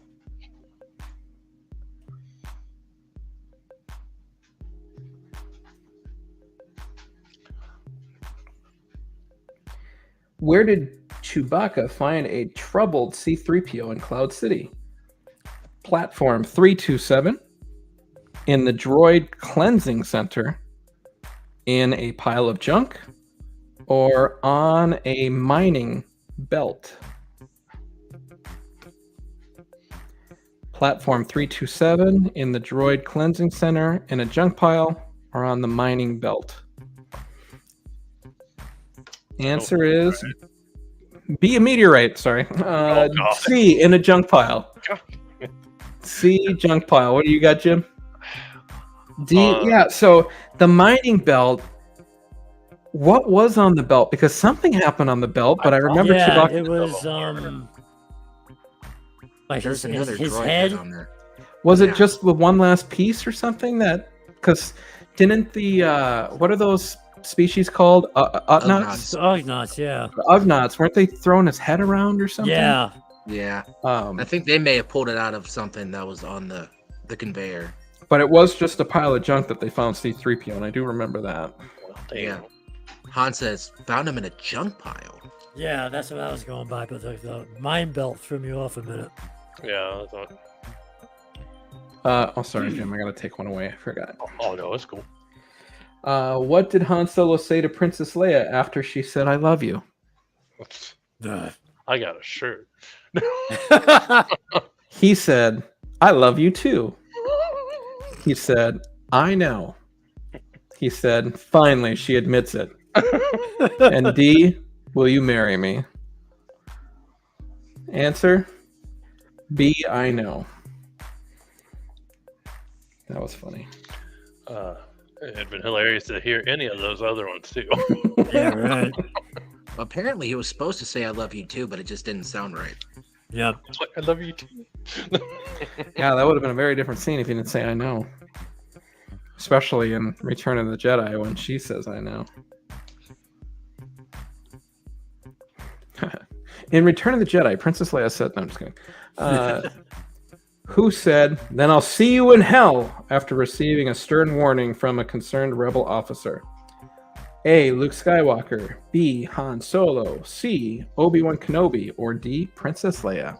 Where did Chewbacca find a troubled C-3PO in Cloud City? Platform 327, in the droid cleansing center, in a pile of junk, or on a mining belt? Platform 327, in the droid cleansing center, in a junk pile, or on the mining belt? Answer is B, a meteorite. Sorry. C, in a junk pile. C, junk pile. What do you got, Jim? D. Yeah. So the mining belt. What was on the belt? Because something happened on the belt, but I remember Yeah, Chewbacca. it was like There's another his droid head. on there. Was it Yeah. just the one last piece or something? That because didn't the what are those species called? Ugnaughts. Ugnaughts, yeah. Ugnaughts, weren't they throwing his head around or something? Yeah. Yeah. I think they may have pulled it out of something that was on the conveyor. But it was just a pile of junk that they found C-3PO, and I do remember that. Yeah. Han says, found him in a junk pile. Yeah, that's what I was going by, but the mine belt threw me off a minute. Yeah, I thought. Oh, sorry, Jim. I gotta take one away. I forgot. Oh no, it's cool. What did Han Solo say to Princess Leia after she said, "I love you"? I got a shirt. He said, "I love you too." He said, "I know." he said, finally, she admits it. And D, will you marry me? Answer, B, I know. That was funny. It'd been hilarious to hear any of those other ones too. Yeah, right. Apparently, he was supposed to say "I love you too," but it just didn't sound right. Yep. It's like, I love you too. Yeah, that would have been a very different scene if he didn't say I know. Especially in Return of the Jedi when she says I know. In Return of the Jedi, Princess Leia said, no, I'm just kidding. Who said, then I'll see you in hell after receiving a stern warning from a concerned rebel officer? A, Luke Skywalker. B, Han Solo. C, Obi-Wan Kenobi. Or D, Princess Leia.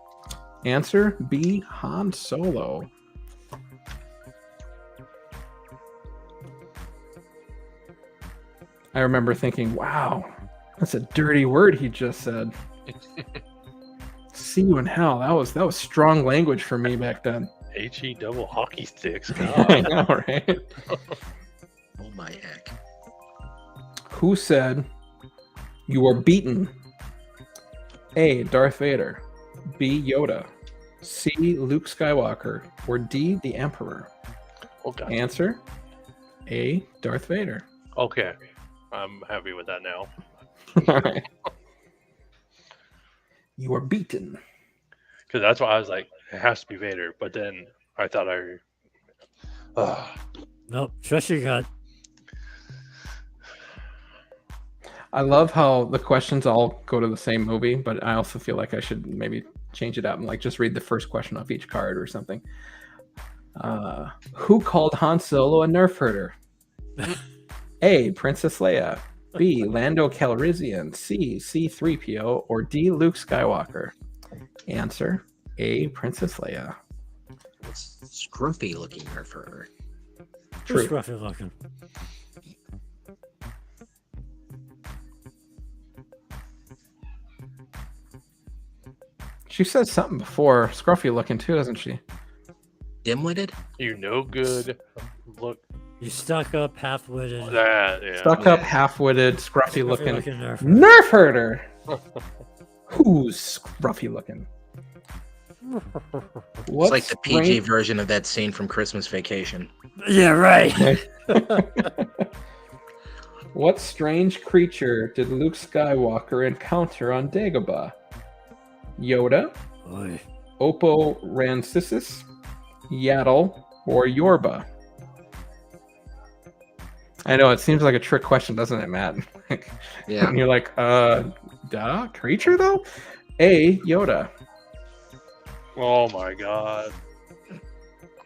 Answer, B, Han Solo. I remember thinking, wow, that's a dirty word he just said. See you in hell. That was strong language for me back then. HE double hockey sticks. I God. know, right? Oh my heck! Who said, you are beaten? A, Darth Vader. B, Yoda. C, Luke Skywalker. Or D, the Emperor. Oh, God. Answer, A, Darth Vader. Okay. I'm happy with that now. All right. You are beaten. Because that's why I was like, it has to be Vader. But then I thought Nope. Trust your gut. I love how the questions all go to the same movie, but I also feel like I should maybe change it up and like just read the first question off each card or something. Who called Han Solo a nerf herder? A, Princess Leia. B, Lando Calrissian. C, C-3PO. Or D, Luke Skywalker. Answer, A, Princess Leia. It's scruffy looking her for her. True. True. Scruffy looking. She says something before scruffy looking too, doesn't she? Dim-witted? you no good. Look You stuck up, half-witted. that. Yeah. Stuck up, half-witted, scruffy looking. nerf. Nerf herder! Who's scruffy looking? It's like the PG version of that scene from Christmas Vacation. Yeah, right. What strange creature did Luke Skywalker encounter on Dagobah? Yoda, Oy. Oppo Rancisis, Yaddle, or Yorba? I know, it seems like a trick question, doesn't it, Matt? Yeah. And you're like, creature though? A, Yoda. Oh my God.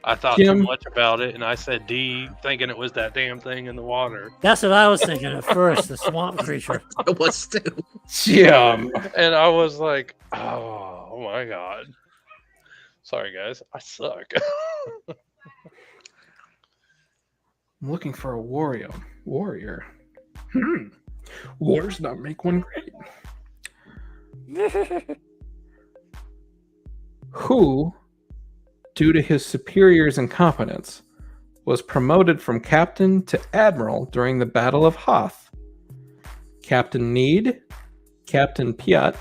I thought Kim. too much about it, and I said D, thinking it was that damn thing in the water. That's what I was thinking at first, the swamp creature. It was too. Jim. And I was like, oh my God. Sorry, guys. I suck. I'm looking for a warrior. Wars not make one great. Who, due to his superior's incompetence, was promoted from captain to admiral during the Battle of Hoth? Captain Need, Captain Piat,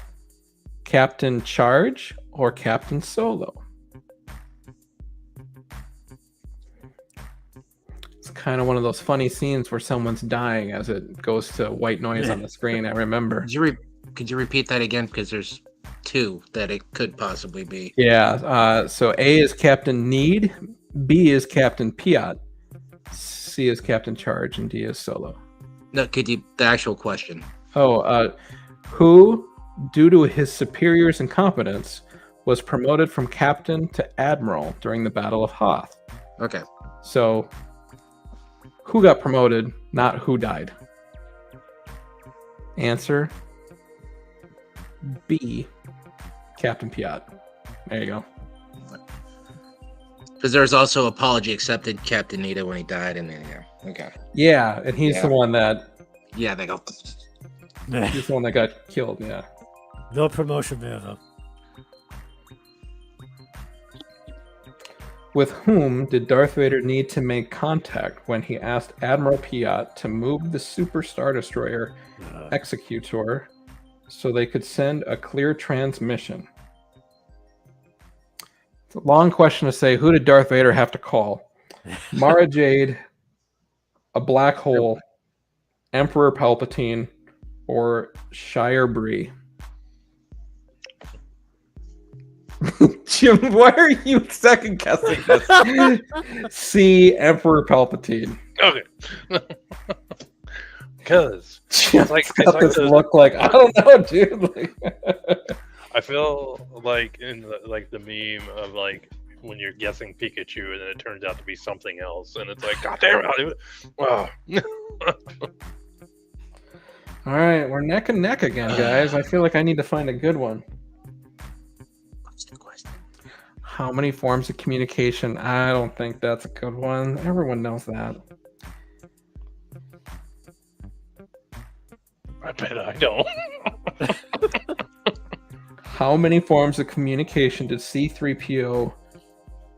Captain Charge, or Captain Solo? It's kind of one of those funny scenes where someone's dying as it goes to white noise on the screen. I remember. Could you repeat that again? Because there's two that it could possibly be. Yeah. So A is Captain Need, B is Captain Piat, C is Captain Charge, and D is Solo. No, the actual question? Who, due to his superior's incompetence, was promoted from captain to admiral during the Battle of Hoth? Okay. So, who got promoted, not who died? Answer, B, Captain Piat. There you go. Because there's also apology accepted Captain Nita when he died, and then yeah. Okay. Yeah, and he's the Yeah. one that Yeah, they go. he's the one that got killed. Yeah. No promotion there, though. With whom did Darth Vader need to make contact when he asked Admiral Piat to move the Super Star Destroyer Executor so they could send a clear transmission? It's a long question to say. Who did Darth Vader have to call? Mara Jade, a black hole, Emperor Palpatine, or Shire Bree? Jim, why are you second guessing this? C, Emperor Palpatine. Okay. Because Jim's like- got it's like this the- look like, I don't know, dude. Like, I feel like in the meme of like when you're guessing Pikachu and then it turns out to be something else, and it's like, God damn it! Wow. all right, we're neck and neck again, guys. I feel like I need to find a good one. What's the question? How many forms of communication? I don't think that's a good one. Everyone knows that. I bet I don't. How many forms of communication did C-3PO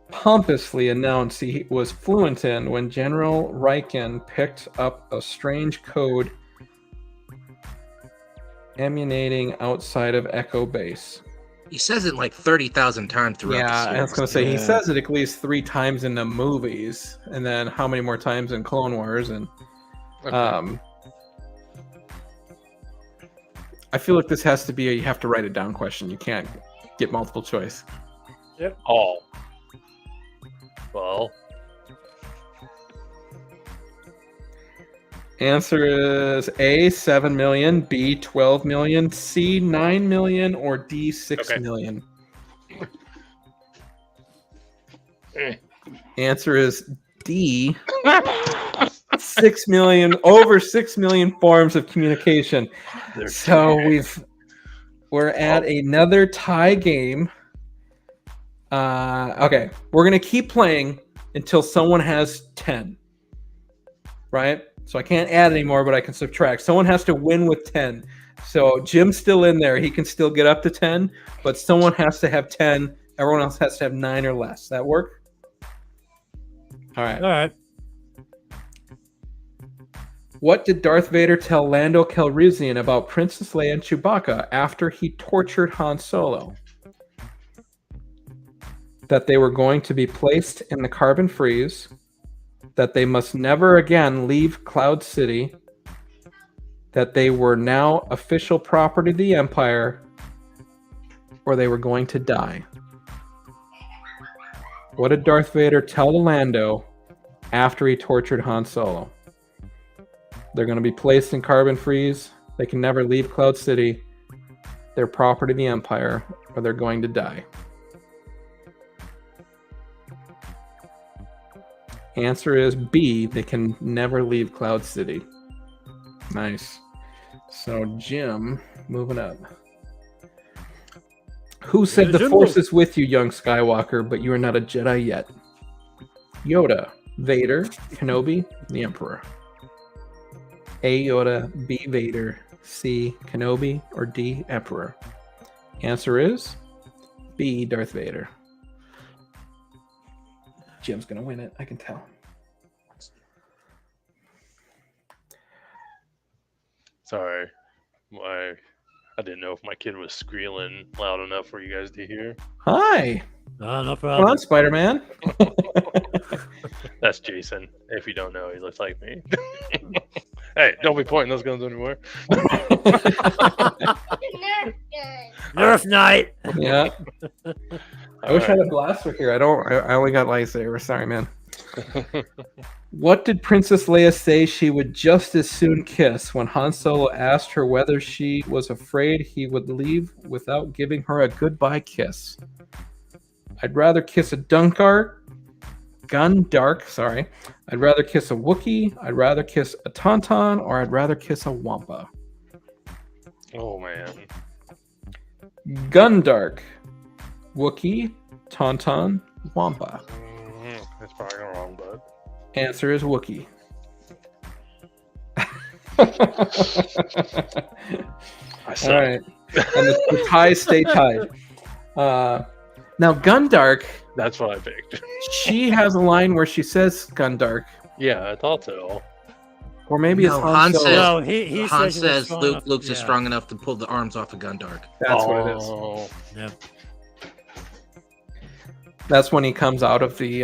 pompously announce he was fluent in when General Riken picked up a strange code emanating outside of Echo Base? He says it like 30,000 times throughout Yeah, the I was series. going to say, he Yeah. says it at least 3 times in the movies, and then how many more times in Clone Wars, and I feel like this has to be a you have to write it down question. You can't get multiple choice. All. Well, Answer is A, 7 million, B, 12 million, C, 9 million, or D, 6 Okay. million. Eh. Answer is D, 6 million, over 6 million forms of communication. they're So dead. we're at another tie game. Okay, we're gonna keep playing until someone has 10. Right? So I can't add anymore, but I can subtract. Someone has to win with 10. So Jim's still in there. He can still get up to 10, but someone has to have 10. Everyone else has to have 9 or less. That work? All right. All right. What did Darth Vader tell Lando Calrissian about Princess Leia and Chewbacca after he tortured Han Solo? That they were going to be placed in the carbon freeze, that they must never again leave Cloud City, that they were now official property of the Empire, or they were going to die. What did Darth Vader tell Lando after he tortured Han Solo? They're going to be placed in carbon freeze. They can never leave Cloud City. They're property of the Empire, or they're going to die. Answer is B. They can never leave Cloud City. Nice. So Jim, moving up. Who said Yeah, the Jim Force will- is with you, young Skywalker, but you are not a Jedi yet? Yoda, Vader, Kenobi, the Emperor. A. Yoda, B. Vader, C. Kenobi, or D. Emperor. Answer is B. Darth Vader. Jim's gonna win it, I can tell. Sorry. I didn't know if my kid was squealing loud enough for you guys to hear. Hi, No come problem. on, Spider-Man. That's Jason. If you don't know, he looks like me. Hey, don't be pointing those guns anymore. Nerf night. Yeah, I wish I had a blaster here. I don't. I only got lightsaber. Sorry, man. What did Princess Leia say she would just as soon kiss when Han Solo asked her whether she was afraid he would leave without giving her a goodbye kiss? I'd rather kiss a Gundark, sorry. I'd rather kiss a Wookiee, I'd rather kiss a Tauntaun, or I'd rather kiss a Wampa. Oh man. Gundark, Wookiee, Tauntaun, Wampa. That's probably wrong, but Answer is Wookiee. I suck. All right. And the ties stay tied. Now, Gundark, That's what I picked. She has a line where she says Gundark, Yeah, I thought so. or maybe it's No, Han Han Solo. says- No, he Han says he was says strong Luke, enough- Luke's is yeah. strong enough to pull the arms off of Gundark. That's what it is. Oh, Yep. That's when he comes out of the.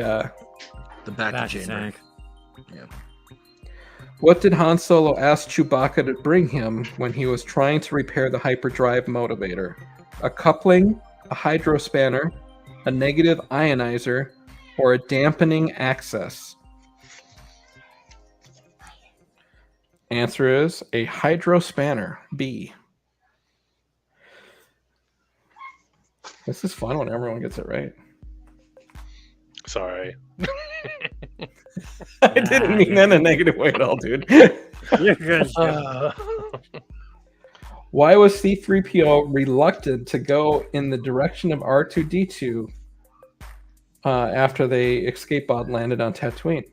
The back Back chamber. tank. What did Han Solo ask Chewbacca to bring him when he was trying to repair the hyperdrive motivator? A coupling, a hydrospanner, a negative ionizer, or a dampening access? Answer is a hydrospanner. B. This is fun when everyone gets it right. sorry. I didn't mean that in a negative way at all, dude. You're good. Jim. Why was C-3PO reluctant to go in the direction of R2-D2 after the escape pod landed on Tatooine?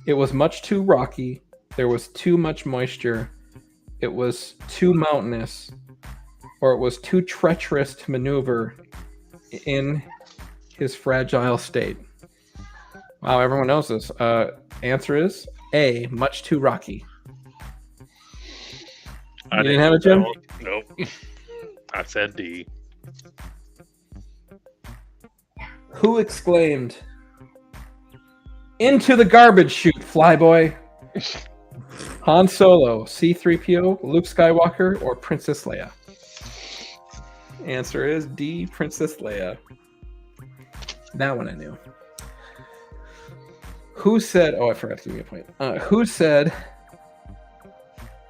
It was much too rocky. There was too much moisture. It was too mountainous. Or it was too treacherous to maneuver in his fragile state. Wow, everyone knows this. Answer is A, much too rocky. I You didn't have it, Jim? Nope. I said D. Who exclaimed, "Into the garbage chute, flyboy"? Han Solo, C-3PO, Luke Skywalker, or Princess Leia? Answer is D, Princess Leia. That one I knew. Who said, oh, I forgot to give you a point. Who said,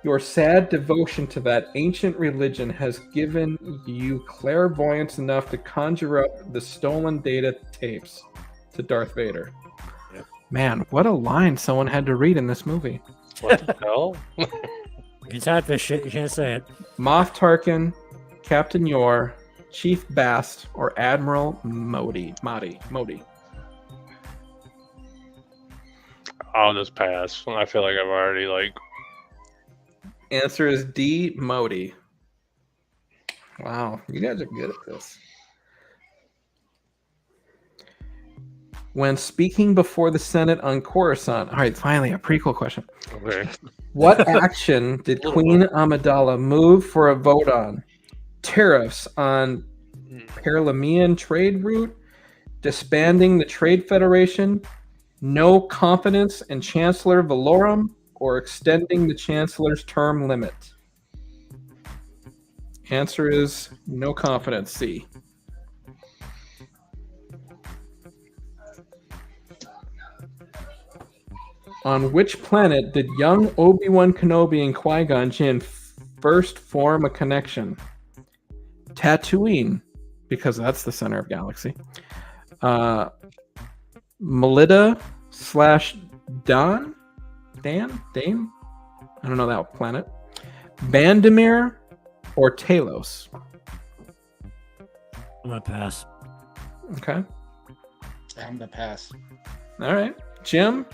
"Your sad devotion to that ancient religion has given you clairvoyance enough to conjure up the stolen data tapes" to Darth Vader? Yep. Man, what a line someone had to read in this movie. What the hell? You type this shit, you can't say it. Moff Tarkin, Captain Yor, Chief Bast, or Admiral Modi. I'll just pass. I feel like I've already Answer is D, Modi. Wow, you guys are good at this. When speaking before the Senate on Coruscant, all right, finally a prequel question. okay. What action did Queen Amidala move for a vote on? Tariffs on Paralamian trade route, disbanding the Trade Federation, no confidence in Chancellor Valorum, or extending the Chancellor's term limit? Answer is no confidence, C. On which planet did young Obi-Wan Kenobi and Qui-Gon Jinn first form a connection? Tatooine, because that's the center of galaxy. Melita / Dame? I don't know that planet. Bandemir or Talos? I'm gonna pass. Okay. I'm gonna pass. All right. Jim?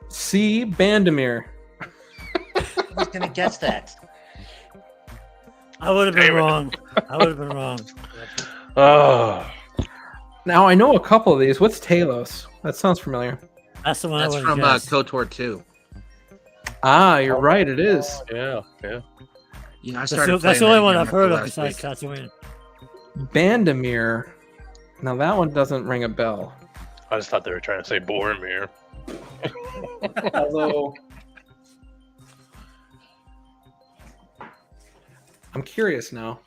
C. Bandemir. Who's gonna guess that? I would have been Damn it. wrong. I would have been wrong. Oh, Now, I know a couple of these. What's Talos? That sounds familiar. That's the one That's I would from have guessed. KOTOR 2. Ah, you're right. It is. yeah. You know, I That's started the, that's playing the only that one again I've heard of after last besides week. Tatooine. Bandemir. Now, that one doesn't ring a bell. I just thought they were trying to say Boromir. Although, I'm curious now.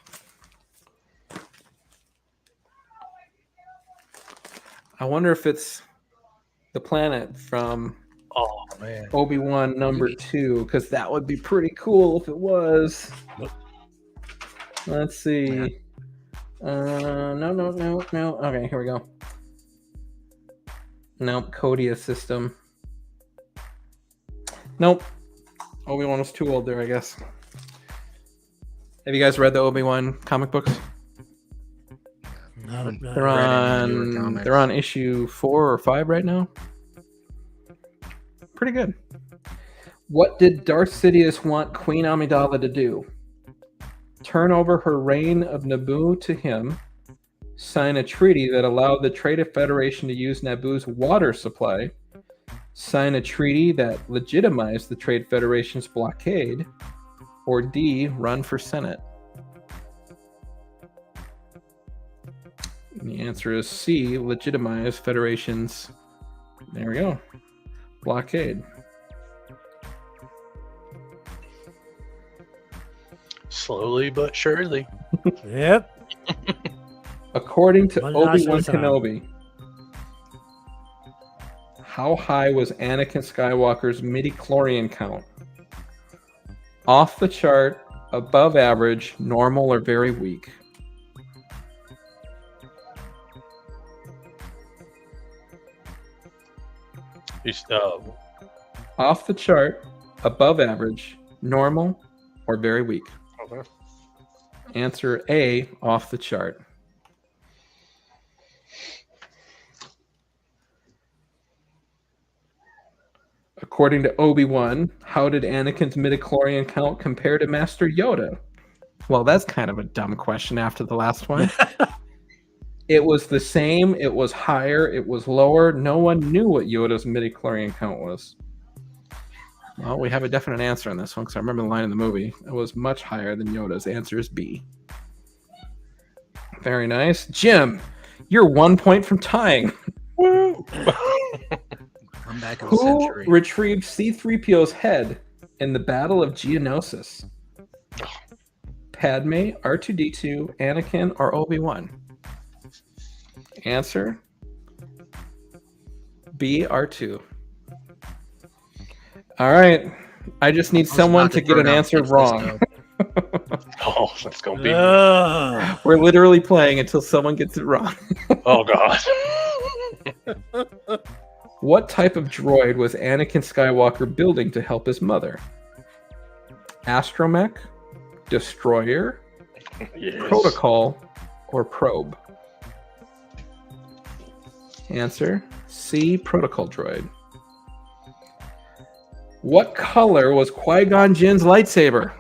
I wonder if it's the planet from Oh man. Obi-Wan number 2, because that would be pretty cool if it was. Nope. Let's see. No. Okay, here we go. Nope, Kodia system. Nope. Obi-Wan was too old there, I guess. Have you guys read the Obi-Wan comic books? No, no. They're read any newer on comics. they're on issue 4 or 5 right now. Pretty good. What did Darth Sidious want Queen Amidala to do? Turn over her reign of Naboo to him, sign a treaty that allowed the Trade Federation to use Naboo's water supply, sign a treaty that legitimized the Trade Federation's blockade, or D, run for Senate? And the answer is C, legitimize Federation's, there we go, blockade. Slowly but surely. Yep. According to One notch at Obi-Wan a time. Kenobi, how high was Anakin Skywalker's midichlorian count? Off the chart, above average, normal, or very weak? Off the chart, above average, normal, or very weak? Okay. Answer A, off the chart. According to Obi-Wan, how did Anakin's midichlorian count compare to Master Yoda? Well, that's kind of a dumb question after the last one. It was the same, it was higher, it was lower. No one knew what Yoda's midichlorian count was. Well, we have a definite answer on this one because I remember the line in the movie. It was much higher than Yoda's. Answer is B. Very nice. Jim, you're 1 point from tying. I'm back in the Who century. retrieved C-3PO's head in the Battle of Geonosis? Padme, R2-D2, Anakin, or Obi-Wan? Answer B, R2. All right. I just need I was someone about to get burn an out answer 6 wrong. ago. Oh, that's gonna be. Ugh. We're literally playing until someone gets it wrong. Oh God. What type of droid was Anakin Skywalker building to help his mother? Astromech, Destroyer, Yes. Protocol, or Probe? Answer C, Protocol droid. What color was Qui-Gon Jinn's lightsaber?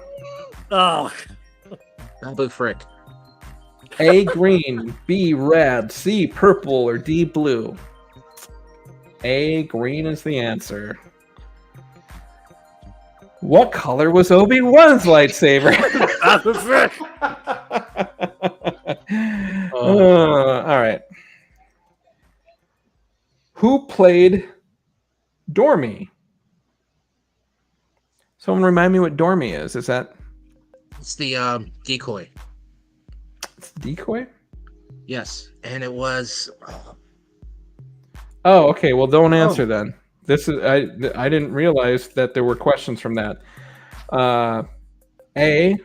Oh, Babu Frick. A, green, B, red, C, purple, or D, blue? A, green is the answer. What color was Obi-Wan's lightsaber? Babu Frick. All right. Who played Dormy? Someone remind me what Dormy is. Is that It's the decoy. it's the decoy? Yes, and it was. Oh, okay. Well, don't answer then. This is I didn't realize that there were questions from that. A,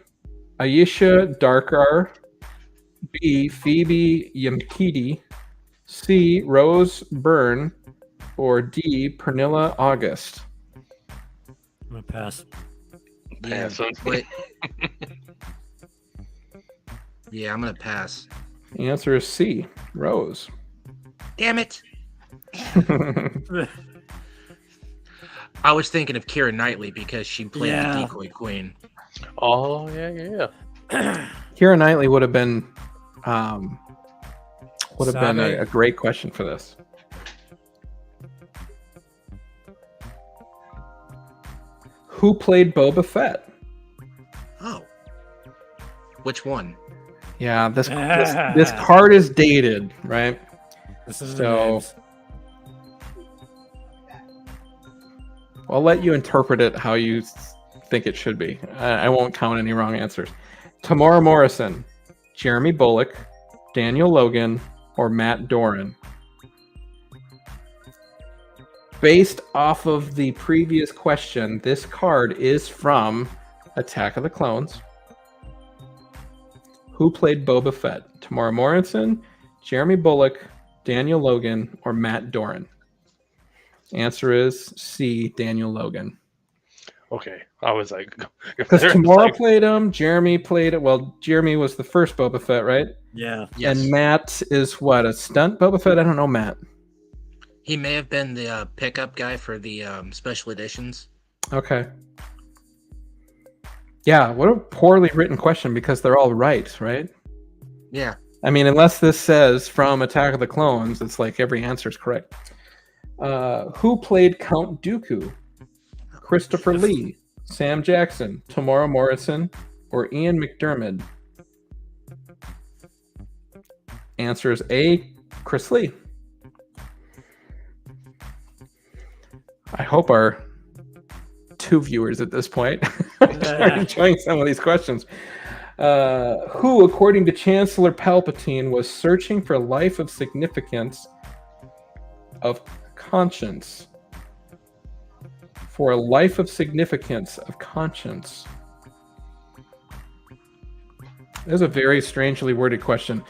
Aisha Darkar. B, Phoebe Yamkidi. C, Rose Byrne. Or D, Pernilla August. I'm gonna pass. Yeah, Passing. but yeah, I'm gonna pass. The answer is C, Rose. Damn it! I was thinking of Keira Knightley because she played Yeah. the decoy queen. Oh yeah. Keira Knightley would have been a Sabe. great question for this. Who played Boba Fett? Oh, which one? Yeah, this card is dated, right? This is So- the names. I'll let you interpret it how you think it should be. I won't count any wrong answers. Tamora Morrison, Jeremy Bullock, Daniel Logan, or Matt Doran? Based off of the previous question, this card is from Attack of the Clones. Who played Boba Fett? Tamora Morrison, Jeremy Bullock, Daniel Logan, or Matt Doran? Answer is C, Daniel Logan. Okay. I was like, Because there's Tamora like- played him, Jeremy played it. Well, Jeremy was the first Boba Fett, right? Yeah. Yes, And Matt is what, a stunt Boba Fett? I don't know Matt. he may have been the pickup guy for the special editions. Okay. Yeah, what a poorly written question because they're all right, right? Yeah, I mean, unless this says from Attack of the Clones, it's like every answer is correct. Who played Count Dooku? Christopher Lee, Sam Jackson, Tamara Morrison, or Ian McDermott? Answer is A, Chris Lee. I hope our 2 viewers at this point are enjoying some of these questions. Who, according to Chancellor Palpatine, was searching for a life of significance of conscience? For a life of significance of conscience. This is a very strangely worded question.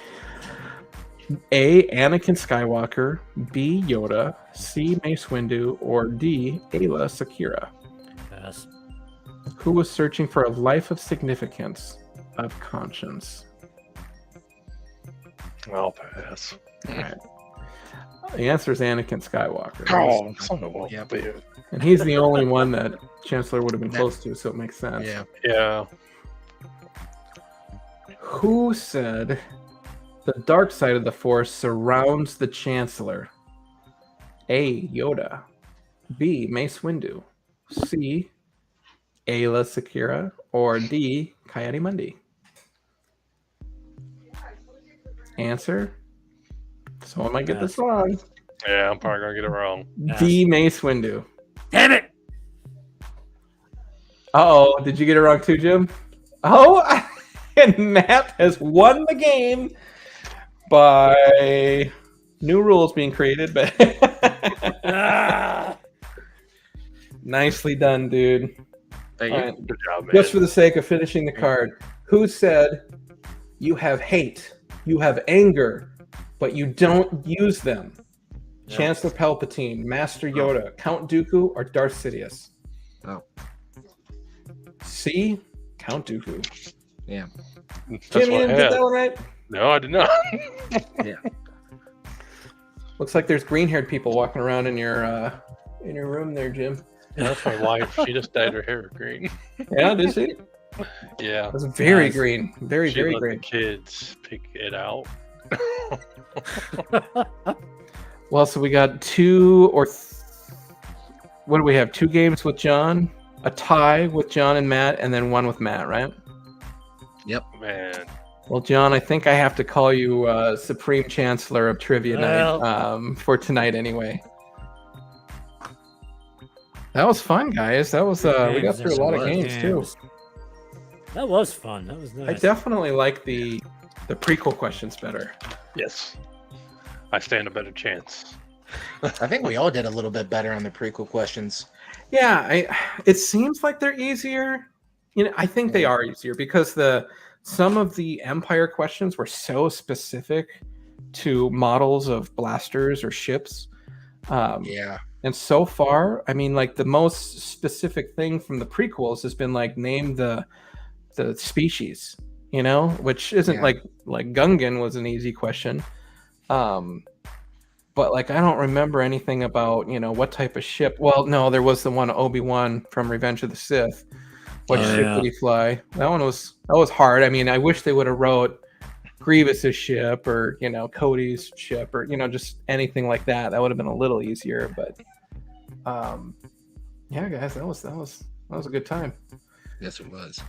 A, Anakin Skywalker, B, Yoda, C, Mace Windu, or D, Ayla Secura? Pass. Who was searching for a life of significance of conscience? I'll pass. All right. The answer is Anakin Skywalker. Oh, son of a Yep. bitch. And he's the only one that Chancellor would have been close to, so it makes sense. Yeah. Yeah. Who said the dark side of the Force surrounds the Chancellor? A, Yoda. B, Mace Windu. C, Ayla Secura. Or D, Coyote Mundi? Answer? Someone might get this wrong. Yeah, I'm probably gonna get it wrong. D, Mace Windu. Damn it! Uh-oh, did you get it wrong too, Jim? Oh, and Matt has won the game by new rules being created, but Ah! nicely done, dude. Thank All you. right, Good job, man. just for the sake of finishing the card, who said you have hate, you have anger, but you don't use them? Yeah. Chancellor Palpatine, Master Yoda, Count Dooku, or Darth Sidious? Oh. C, Count Dooku. Yeah. That's Jim, you what I didn't get had. that one right? No, I did not. Looks like there's green-haired people walking around in your room there, Jim. That's my wife. She just dyed her hair green. Yeah, did she? Yeah. That's very Nice. green. Very, She very let green. the kids pick it out. Well, so we got two or what do we have? 2 games with John, a tie with John and Matt, and then one with Matt, right? Man. Well, John, I think I have to call you Supreme Chancellor of Trivia Well. Night for tonight anyway. That was fun, guys. That was we got through a lot of games too. That was fun. That was nice. I definitely like the prequel questions better. Yes. I stand a better chance. I think we all did a little bit better on the prequel questions. Yeah, it seems like they're easier. You know, I think they are easier because some of the Empire questions were so specific to models of blasters or ships. Yeah. And so far, I mean, like the most specific thing from the prequels has been like name the species, you know, which isn't Yeah. like Gungan was an easy question. But like I don't remember anything about, you know, what type of ship. Well, no, there was the one Obi-Wan from Revenge of the Sith. What Oh, ship yeah. did he fly? That was hard. I mean, I wish they would have wrote Grievous's ship or, you know, Cody's ship or, you know, just anything like that. That would have been a little easier, but yeah, guys, that was a good time. Yes, it was.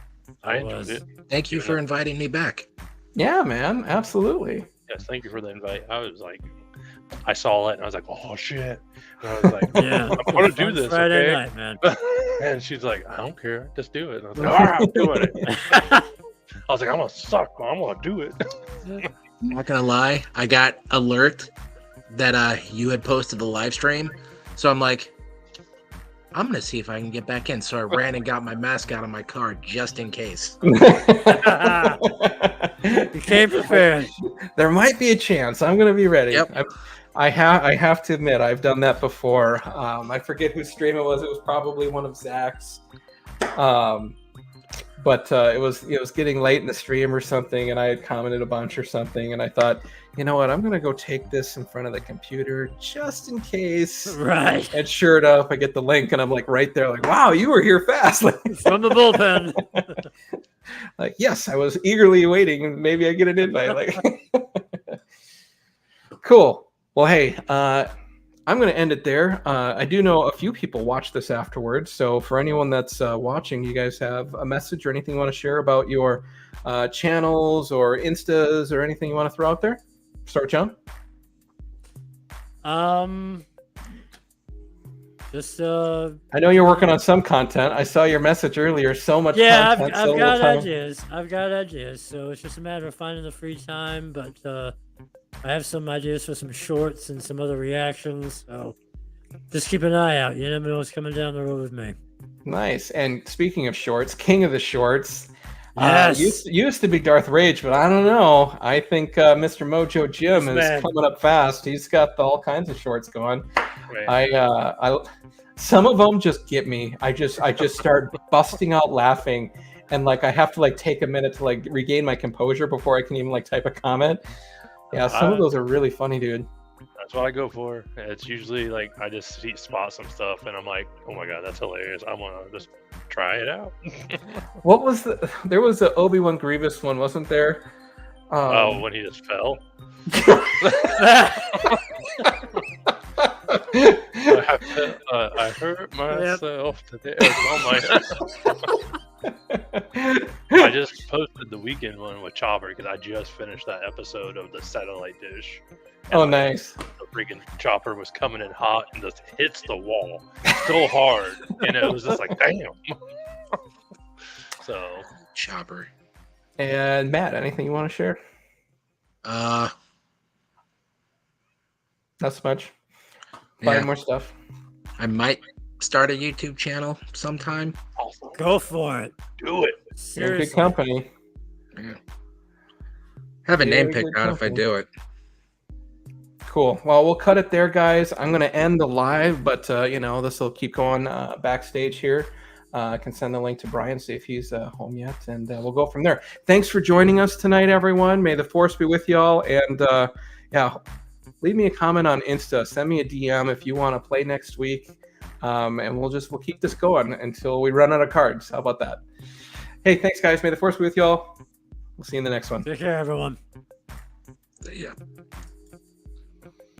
I It enjoyed was. it. Thank you for inviting me back. Yeah, man, absolutely. Yes, thank you for the invite. I was like, I saw it and I was like, oh shit. And I was like, Yeah. I'm gonna do Fun this, Friday okay? night, man. And she's like, I don't care, just do it. And I was like, all right, I'm doing it. I was like, I'm gonna suck, but I'm gonna do it. Not gonna lie, I got alert that you had posted the live stream, so I'm like, I'm gonna see if I can get back in. So I ran and got my mask out of my car just in case. You came prepared. There might be a chance. I'm going to be ready. Yep. I have to admit I've done that before. I forget whose stream it was. It was probably one of Zach's. But it was getting late in the stream or something, and I had commented a bunch or something, and I thought, you know what, I'm gonna go take this in front of the computer just in case. Right. And sure enough, I get the link, and I'm like right there, like, wow, you were here fast. From the bullpen. Like, yes, I was eagerly waiting, and maybe I get an invite. Like, Cool. Well, hey, I'm going to end it there. I do know a few people watch this afterwards. So for anyone that's watching, you guys have a message or anything you want to share about your channels or Instas or anything you want to throw out there? Start, John. Just I know you're working on some content. I saw your message earlier. So much yeah, content. I've so got little time. ideas. I've got ideas. So it's just a matter of finding the free time. But I have some ideas for some shorts and some other reactions. So just keep an eye out. You never know what's coming down the road with me. Nice. And speaking of shorts, king of the shorts. Yes. Used to be Darth Rage, but I don't know. I think Mr. Mojo Jim This is man. coming up fast. He's got all kinds of shorts going. Right. I some of them just get me. I just start busting out laughing, and like I have to like take a minute to like regain my composure before I can even like type a comment. Yeah, some of those are really funny, dude. That's what I go for. It's usually like I just spot some stuff and I'm like, oh my god, that's hilarious. I want to just try it out. What was there was the Obi-Wan Grievous one, wasn't there? Oh, when he just fell. I hurt myself today. I just posted the weekend one with Chopper because I just finished that episode of the satellite dish. And Oh, nice. the freaking Chopper was coming in hot and just hits the wall so hard, and it was just like, damn. So Chopper. And Matt, anything you want to share? Uh, Not so much. Find yeah, more stuff. I might start a YouTube channel sometime. awesome. Go for it. Do it. You're in Seriously. good company. Yeah. Have a name Very picked good out if I company. do it. Cool. Well, we'll cut it there, guys. I'm going to end the live, but this will keep going backstage here. I can send the link to Brian, see if he's home yet, and we'll go from there. Thanks for joining us tonight, everyone. May the force be with y'all, and leave me a comment on Insta. Send me a DM if you want to play next week, and we'll keep this going until we run out of cards. How about that? Hey, thanks, guys. May the force be with y'all. We'll see you in the next one. Take care, everyone. Yeah.